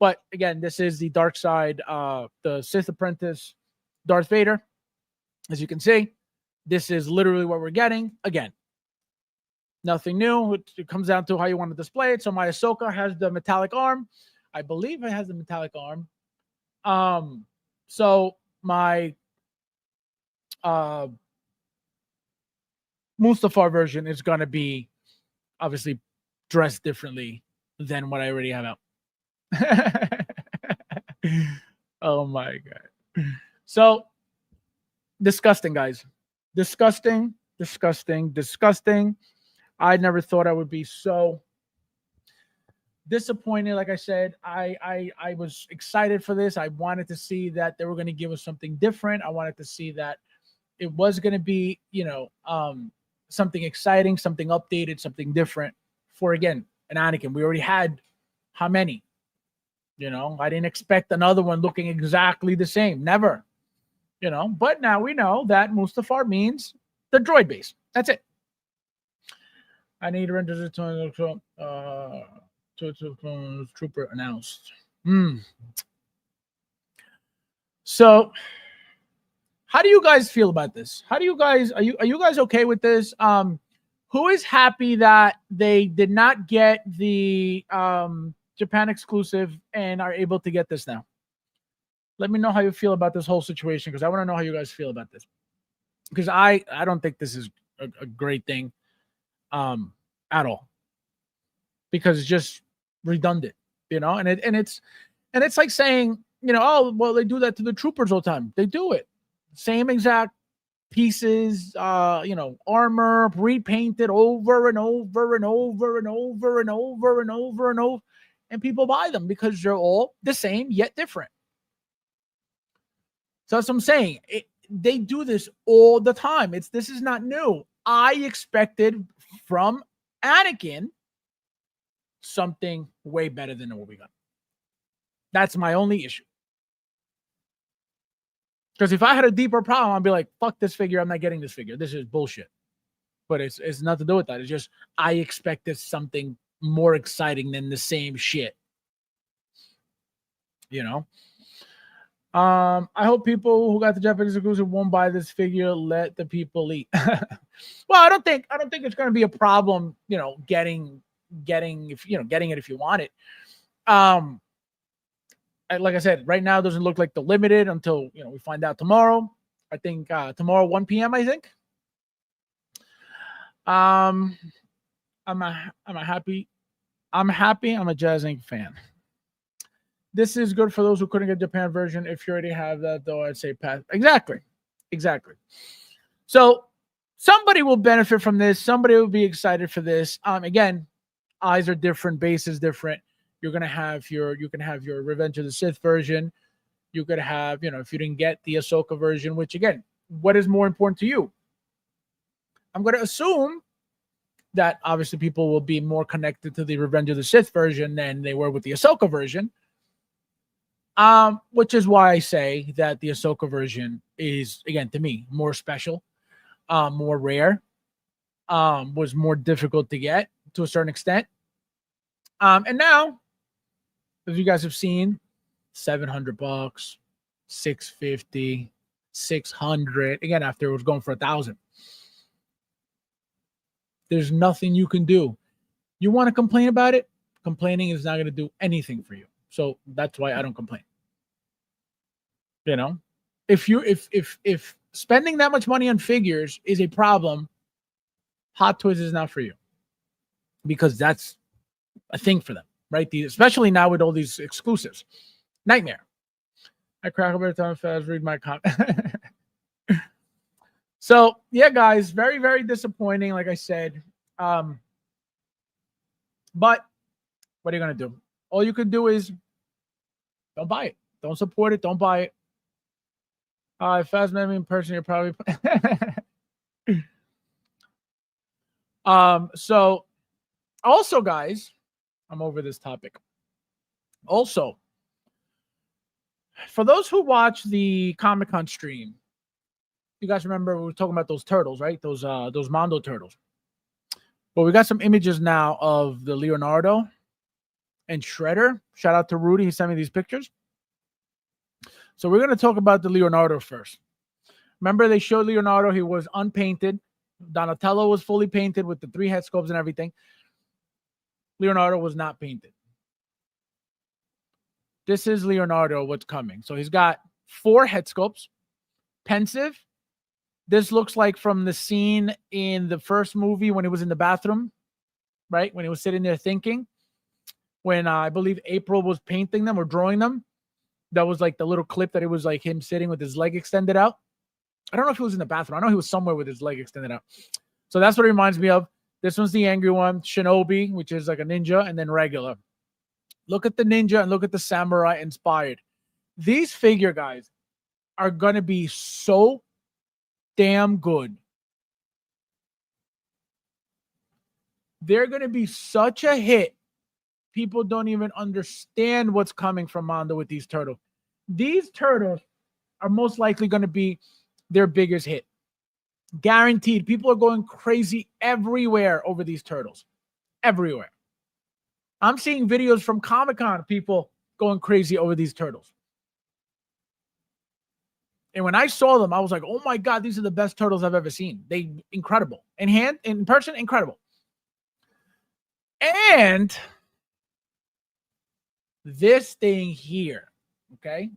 But again, this is the dark side, the Sith Apprentice, Darth Vader. As you can see, this is literally what we're getting. Again, nothing new. It comes down to how you want to display it. So my Ahsoka has the metallic arm. I believe it has the metallic arm. So my Mustafar version is going to be obviously dressed differently than what I already have out. Oh my God. So disgusting, guys. Disgusting. I never thought I would be so disappointed. Like I said, I was excited for this. I wanted to see that they were going to give us something different. I wanted to see that it was going to be, something exciting, something updated, something different for, again, an Anakin. We already had how many? I didn't expect another one looking exactly the same. Never. But now we know that Mustafar means the droid base. That's it. I need renters to trooper announced. Hmm. So, how do you guys feel about this? How do you guys are you guys okay with this? Who is happy that they did not get the Japan exclusive and are able to get this now? Let me know how you feel about this whole situation because I want to know how you guys feel about this. Because I don't think this is a great thing at all. Because it's just redundant, and it's like saying, oh well, they do that to the troopers all the time. They do it. Same exact pieces, armor repainted over and over and over and over and over and over and over, and people buy them because they're all the same yet different. So that's what I'm saying. They do this all the time. This is not new. I expected from Anakin something way better than what we got. That's my only issue. Because if I had a deeper problem, I'd be like, fuck this figure. I'm not getting this figure. This is bullshit. But it's nothing to do with that. It's just I expected something more exciting than the same shit. I hope people who got the Japanese exclusive won't buy this figure. Let the people eat. Well, I don't think it's going to be a problem, getting it if you want it. Like I said, right now it doesn't look like the limited until we find out tomorrow. I think tomorrow 1 p.m. I think. I'm happy. I'm a Jazz Inc. fan. This is good for those who couldn't get Japan version. If you already have that, though, I'd say pass. Exactly. So somebody will benefit from this. Somebody will be excited for this. Again, eyes are different, base is different. You can have your Revenge of the Sith version. You could have, if you didn't get the Ahsoka version, which again, what is more important to you? I'm going to assume that obviously people will be more connected to the Revenge of the Sith version than they were with the Ahsoka version. Which is why I say that the Ahsoka version is, again, to me, more special, more rare, was more difficult to get to a certain extent. And now, as you guys have seen, $700, $650, $600. Again, after it was going for $1,000. There's nothing you can do. You want to complain about it? Complaining is not going to do anything for you. So that's why I don't complain. If spending that much money on figures is a problem, Hot Toys is not for you. Because that's a thing for them, right? Especially now with all these exclusives. Nightmare. I crack a bit of time fast, read my comment. So, yeah, guys, very, very disappointing, like I said. But what are you going to do? All you can do is don't buy it. Don't support it. Don't buy it. If Fast met me in person, you're probably... So, also, guys, I'm over this topic. Also, for those who watch the Comic-Con stream, you guys remember we were talking about those turtles, right? Those Mondo turtles. But we got some images now of the Leonardo and Shredder. Shout out to Rudy. He sent me these pictures. So we're going to talk about the Leonardo first. Remember, they showed Leonardo. He was unpainted. Donatello was fully painted with the 3 head sculpts and everything. Leonardo was not painted. This is Leonardo, what's coming. So he's got 4 head sculpts. Pensive. This looks like from the scene in the first movie when he was in the bathroom, right? When he was sitting there thinking. When I believe April was painting them or drawing them. That was like the little clip that it was like him sitting with his leg extended out. I don't know if he was in the bathroom. I know he was somewhere with his leg extended out. So that's what it reminds me of. This one's the angry one. Shinobi, which is like a ninja, and then regular. Look at the ninja and look at the samurai inspired. These figure guys are going to be so damn good. They're going to be such a hit. People don't even understand what's coming from Mondo with these turtles. These turtles are most likely going to be their biggest hit. Guaranteed. People are going crazy everywhere over these turtles. Everywhere. I'm seeing videos from Comic-Con, people going crazy over these turtles. And when I saw them, I was like, oh my God, these are the best turtles I've ever seen. They incredible. In person, incredible. And this thing here, okay?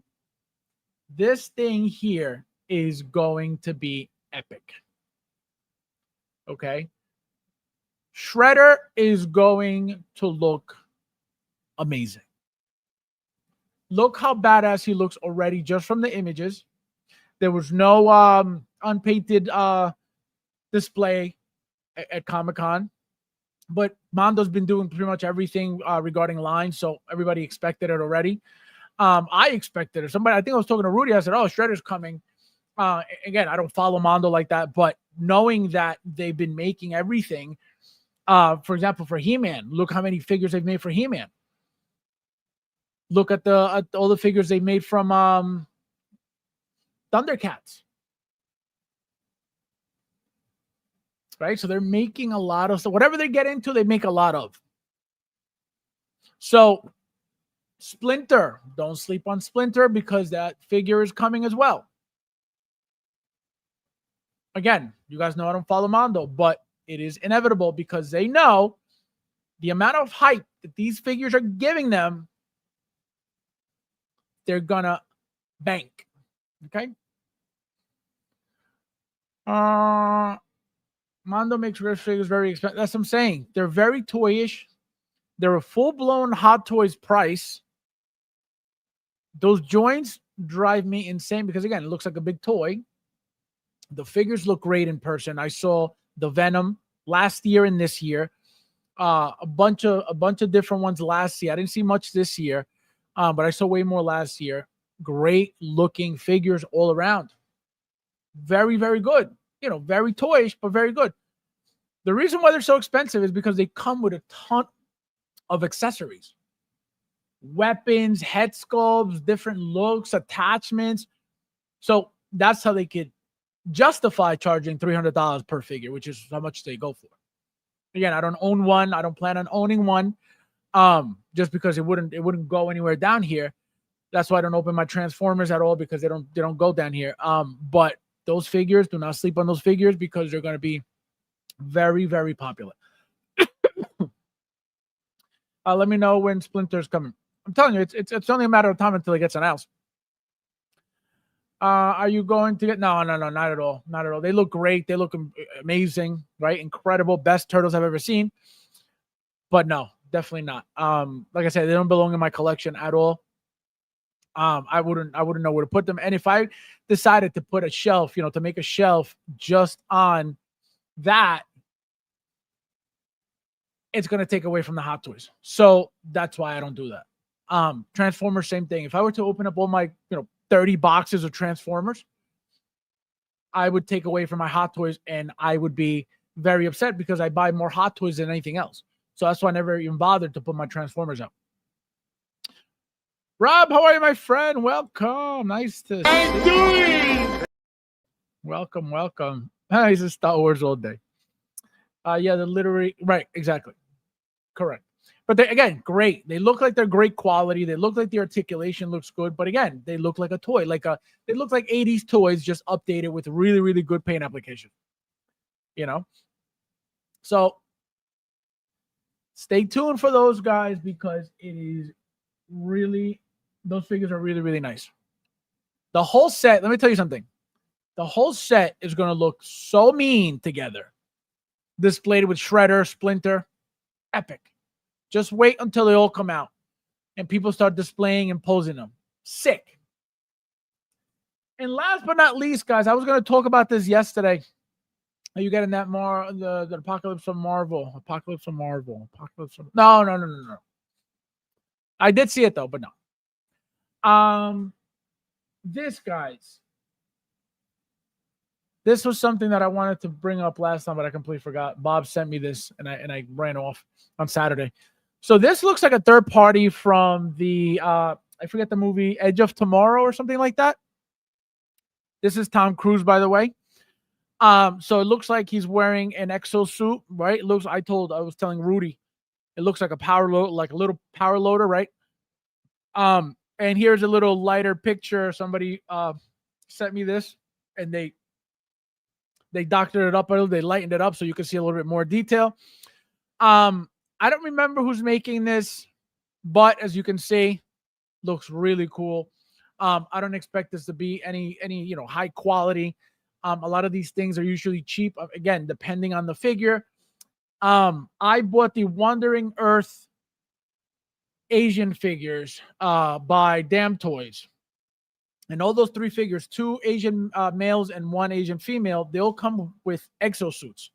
This thing here is going to be epic. Okay? Shredder is going to look amazing. Look how badass he looks already just from the images. There was no unpainted display at Comic-Con, but Mondo's been doing pretty much everything regarding lines, so everybody expected it already. I expected it. I think I was talking to Rudy. I said, "Oh, Shredder's coming." Again, I don't follow Mondo like that, but knowing that they've been making everything, for example, for He-Man, look how many figures they've made for He-Man. Look at all the figures they made from Thundercats. Right? So they're making a lot of stuff. Whatever they get into, they make a lot of. So Splinter, don't sleep on Splinter because that figure is coming as well. Again, you guys know I don't follow Mondo, but it is inevitable because they know the amount of hype that these figures are giving them, they're gonna bank. Okay. Mondo makes wrist figures very expensive. That's what I'm saying. They're very toyish. They're a full-blown Hot Toys price. Those joints drive me insane because, again, it looks like a big toy. The figures look great in person. I saw the Venom last year and this year. A bunch of different ones last year. I didn't see much this year, but I saw way more last year. Great looking figures all around. Very, very good. Very toyish, but very good. The reason why they're so expensive is because they come with a ton of accessories. Weapons, head sculpts, different looks, attachments. So that's how they could justify charging $300 per figure, which is how much they go for. Again, I don't own one. I don't plan on owning one. Just because it wouldn't go anywhere down here. That's why I don't open my Transformers at all, because they don't go down here. But those figures, do not sleep on those figures because they're going to be very, very popular. Let me know when Splinter's coming. I'm telling you, it's only a matter of time until it gets announced. Are you going to get? No, not at all. Not at all. They look great. They look amazing, right? Incredible. Best turtles I've ever seen. But no, definitely not. Like I said, they don't belong in my collection at all. I wouldn't know where to put them. And if I decided to put a shelf, to make a shelf just on that, it's going to take away from the Hot Toys. So that's why I don't do that. Transformers, same thing. If I were to open up all my, 30 boxes of Transformers, I would take away from my Hot Toys, and I would be very upset because I buy more Hot Toys than anything else. So that's why I never even bothered to put my Transformers out. Rob, how are you, my friend? Welcome. Nice to see you. Welcome. He's a Star Wars all day. Yeah, the literary, right, exactly. Correct. But they, again, great. They look like they're great quality. They look like the articulation looks good. But again, they look like a toy. They look like 80s toys just updated with really, really good paint application. So stay tuned for those guys because it is really, those figures are really, really nice. The whole set, let me tell you something. The whole set is going to look so mean together. Displayed with Shredder, Splinter. Epic. Just wait until they all come out and people start displaying and posing them. Sick. And last but not least, guys, I was going to talk about this yesterday. Are you getting that more? The Apocalypse of Marvel. No. I did see it though, but no. This, guys. This was something that I wanted to bring up last time, but I completely forgot. Bob sent me this, and I ran off on Saturday. So this looks like a third party from the I forget the movie Edge of Tomorrow or something like that. This is Tom Cruise, by the way. So it looks like he's wearing an exosuit, right? It looks. I was telling Rudy, it looks like a power load, like a little power loader, right? And here's a little lighter picture. Somebody sent me this, and they doctored it up a little. They lightened it up so you can see a little bit more detail. I don't remember who's making this, but as you can see, looks really cool. I don't expect this to be any high quality. A lot of these things are usually cheap. Again, depending on the figure. I bought the Wandering Earth Asian figures by Damn Toys. And all those 3 figures, 2 Asian males and 1 Asian female, they'll come with exosuits.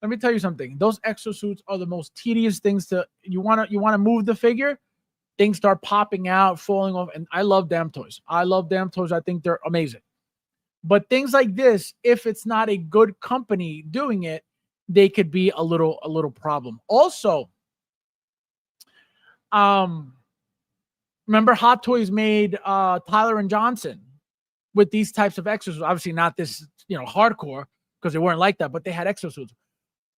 Let me tell you something. Those exosuits are the most tedious things to you want to move the figure, things start popping out, falling off. And I love Damn Toys. I think they're amazing. But things like this, if it's not a good company doing it, they could be a little problem. Also, remember Hot Toys made Tyler and Johnson with these types of exosuits. Obviously not this, hardcore, because they weren't like that, but they had exosuits.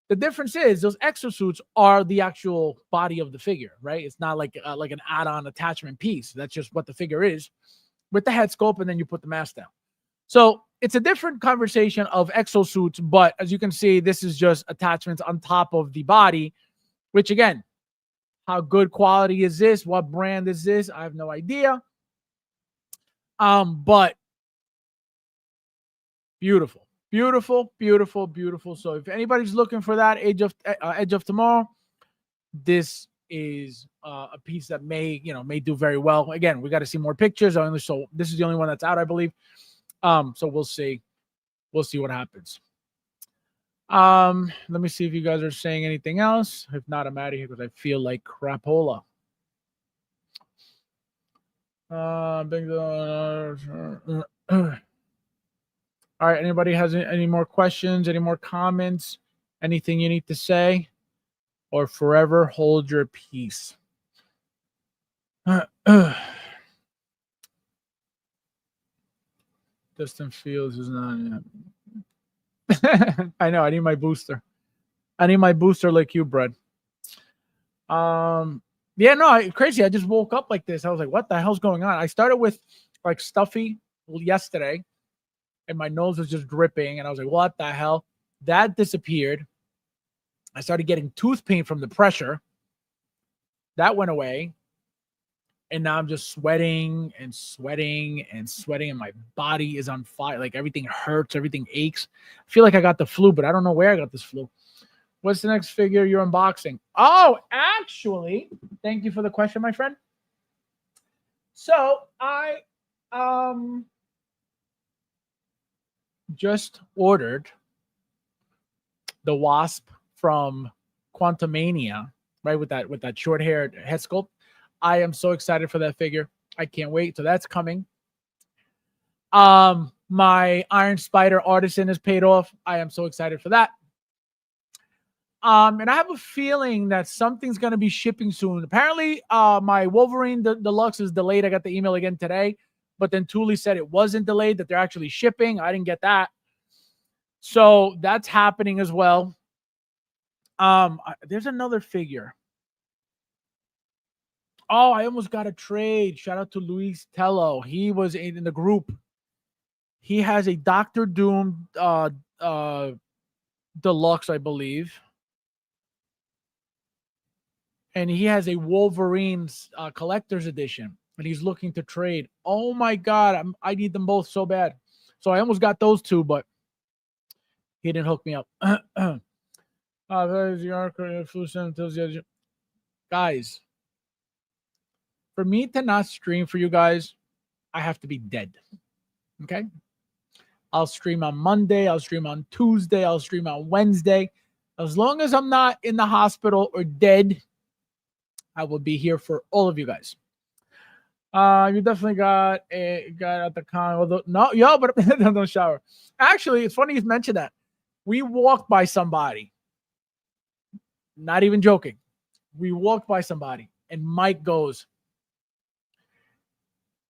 The difference is those exosuits are the actual body of the figure, right? It's not like an add-on attachment piece. That's just what the figure is with the head sculpt, and then you put the mask down. So it's a different conversation of exosuits, but as you can see, this is just attachments on top of the body, which again, how good quality is this? What brand is this? I have no idea. But beautiful, beautiful, beautiful, beautiful. So if anybody's looking for that Edge of Tomorrow, this is a piece that may do very well. Again, we got to see more pictures. So this is the only one that's out, I believe. So we'll see what happens. Let me see if you guys are saying anything else. If not, I'm out of here because I feel like crapola. All right. Anybody has any more questions? Any more comments? Anything you need to say? Or forever hold your peace. Justin Fields is not. I know. I need my booster. I need my booster like you, Brad. Yeah, no, crazy. I just woke up like this. I was like, what the hell's going on? I started with like stuffy yesterday, and my nose was just dripping, and I was like, what the hell? That disappeared. I started getting tooth pain from the pressure. That went away. And now I'm just sweating and sweating and sweating, and my body is on fire. Like everything hurts, everything aches. I feel like I got the flu, but I don't know where I got this flu. What's the next figure you're unboxing? Oh, actually, thank you for the question, my friend. So I just ordered the Wasp from Quantumania, right? With that short-haired head sculpt. I am so excited for that figure. I can't wait. So that's coming. My Iron Spider Artisan is paid off. I am so excited for that. And I have a feeling that something's going to be shipping soon. Apparently, my Wolverine Deluxe is delayed. I got the email again today. But then Thule said it wasn't delayed, that they're actually shipping. I didn't get that. So that's happening as well. There's another figure. Oh, I almost got a trade. Shout out to Luis Tello. He was in the group. He has a Doctor Doom Deluxe, I believe. And he has a Wolverine's collector's edition. And he's looking to trade. Oh, my God. I need them both so bad. So I almost got those two, but he didn't hook me up. Guys. For me to not stream for you guys, I have to be dead. Okay? I'll stream on Monday. I'll stream on Tuesday. I'll stream on Wednesday. As long as I'm not in the hospital or dead, I will be here for all of you guys. You definitely got at the con. Although but don't shower. Actually, it's funny you mentioned that. We walked by somebody. Not even joking. We walked by somebody, and Mike goes,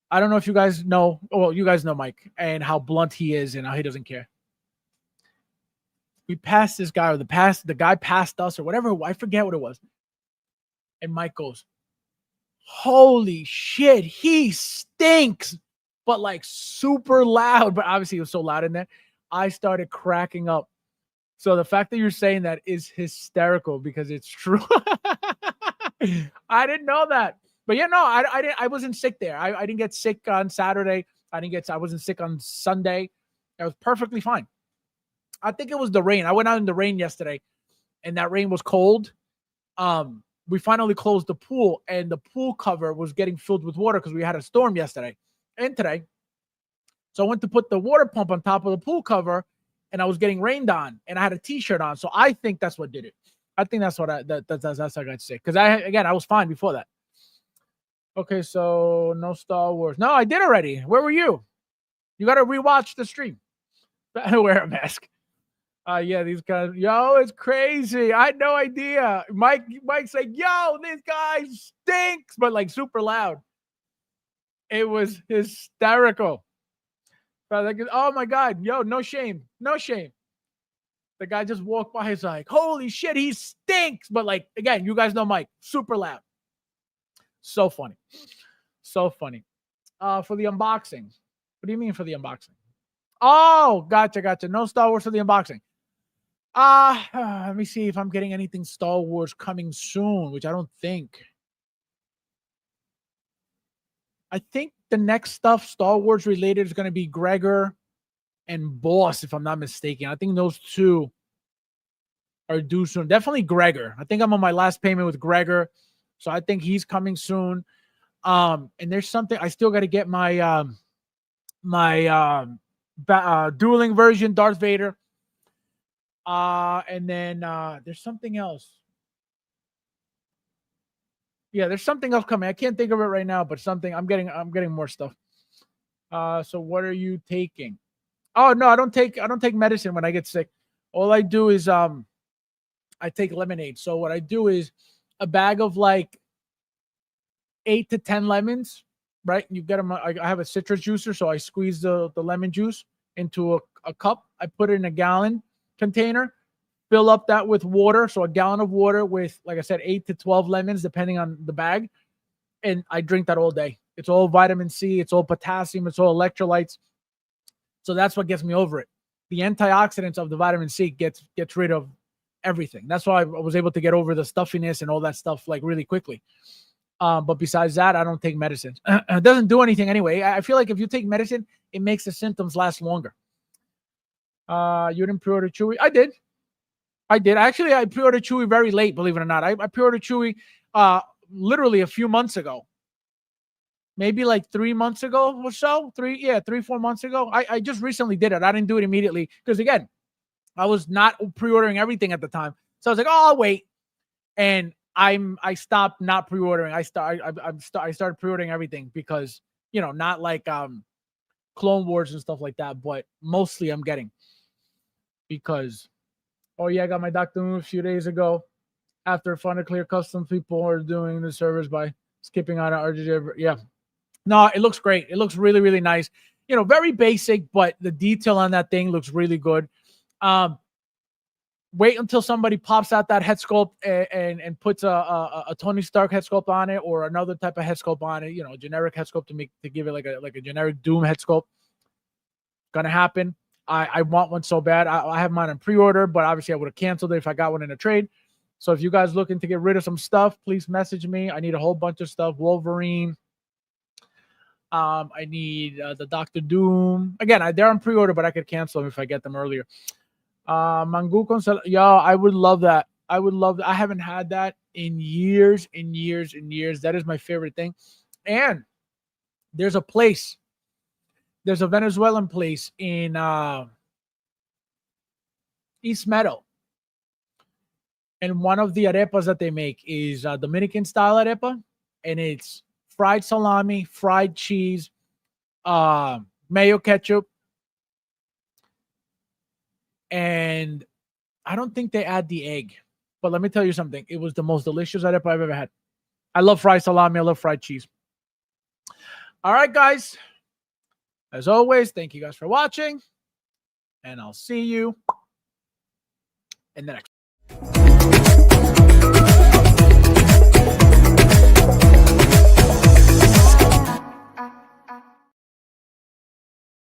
I don't know if you guys know. Well, you guys know Mike and how blunt he is and how he doesn't care. we passed this guy, or the guy passed us, or whatever. I forget what it was. And Mike goes, "Holy shit, he stinks!" But like super loud. But obviously, it was so loud in there. I started cracking up. So the fact that you're saying that is hysterical because it's true. I didn't know that. But yeah, no, I didn't. I wasn't sick there. I didn't get sick on Saturday. I wasn't sick on Sunday. I was perfectly fine. I think it was the rain. I went out in the rain yesterday, and that rain was cold. We finally closed the pool, and the pool cover was getting filled with water because we had a storm yesterday and today. So I went to put the water pump on top of the pool cover, and I was getting rained on, and I had a t-shirt on. So I think that's what did it. I think that's what that's how I got sick. Because I was fine before that. Okay, so no Star Wars. No, I did already. Where were you? You got to rewatch the stream. Wear a mask. Yeah, these guys. Yo, it's crazy. I had no idea. Mike's like, yo, this guy stinks, but like super loud. It was hysterical. Like, oh my God, yo, no shame. No shame. The guy just walked by. He's like, holy shit, he stinks. But like, again, you guys know Mike, super loud. So funny. So funny. For the unboxing. What do you mean for the unboxing? Oh, gotcha. No Star Wars for the unboxing. Let me see if I'm getting anything Star Wars coming soon, which I don't think. I think the next stuff Star Wars related is going to be Gregor and Boss, if I'm not mistaken. I think those two are due soon. Definitely Gregor. I think I'm on my last payment with Gregor, so I think he's coming soon. And there's something I still got to get my dueling version, Darth Vader. And then there's something else. Yeah, there's something else coming. I can't think of it right now, but something I'm getting more stuff. So what are you taking? Oh no, I don't take medicine when I get sick. All I do is I take lemonade. So what I do is a bag of like 8 to 10 lemons, right? You get them. I have a citrus juicer, so I squeeze the lemon juice into a cup. I put it in a gallon container, fill up that with water. So a gallon of water with, like I said, 8 to 12 lemons, depending on the bag. And I drink that all day. It's all vitamin C. It's all potassium. It's all electrolytes. So that's what gets me over it. The antioxidants of the vitamin C gets rid of everything. That's why I was able to get over the stuffiness and all that stuff like really quickly. But besides that, I don't take medicine. It doesn't do anything anyway. I feel like if you take medicine, it makes the symptoms last longer. You didn't pre-order Chewy? I did. Actually, I pre-ordered Chewy very late, believe it or not. I pre-ordered Chewy literally a few months ago. Maybe like 3 months ago or so. 3-4 months ago. I just recently did it. I didn't do it immediately because, again, I was not pre-ordering everything at the time. So I was like, oh, I'll wait. And I stopped not pre-ordering. I started pre-ordering everything because, not like Clone Wars and stuff like that, but mostly I'm getting because, oh yeah, I got my Dr. Moon a few days ago. After Fun to Clear Custom, people are doing the service by skipping out of RGJ. Yeah. No, it looks great. It looks really, really nice. Very basic, but the detail on that thing looks really good. Wait until somebody pops out that head sculpt and puts a Tony Stark head sculpt on it or another type of head sculpt on it, generic head sculpt to give it like a generic Doom head sculpt. Gonna happen. I want one so bad. I have mine on pre-order, but obviously I would have canceled it if I got one in a trade. So if you guys looking to get rid of some stuff, please message me. I need a whole bunch of stuff. Wolverine. I need the Dr. Doom. Again, they're on pre-order, but I could cancel them if I get them earlier. Mangu Consel. Yo, I would love that. I haven't had that in years and years and years. That is my favorite thing. And there's a place. There's a Venezuelan place in East Meadow. And one of the arepas that they make is Dominican style arepa. And it's fried salami, fried cheese, mayo ketchup. And I don't think they add the egg. But let me tell you something. It was the most delicious arepa I've ever had. I love fried salami. I love fried cheese. All right, guys. As always, thank you guys for watching. And I'll see you in the next.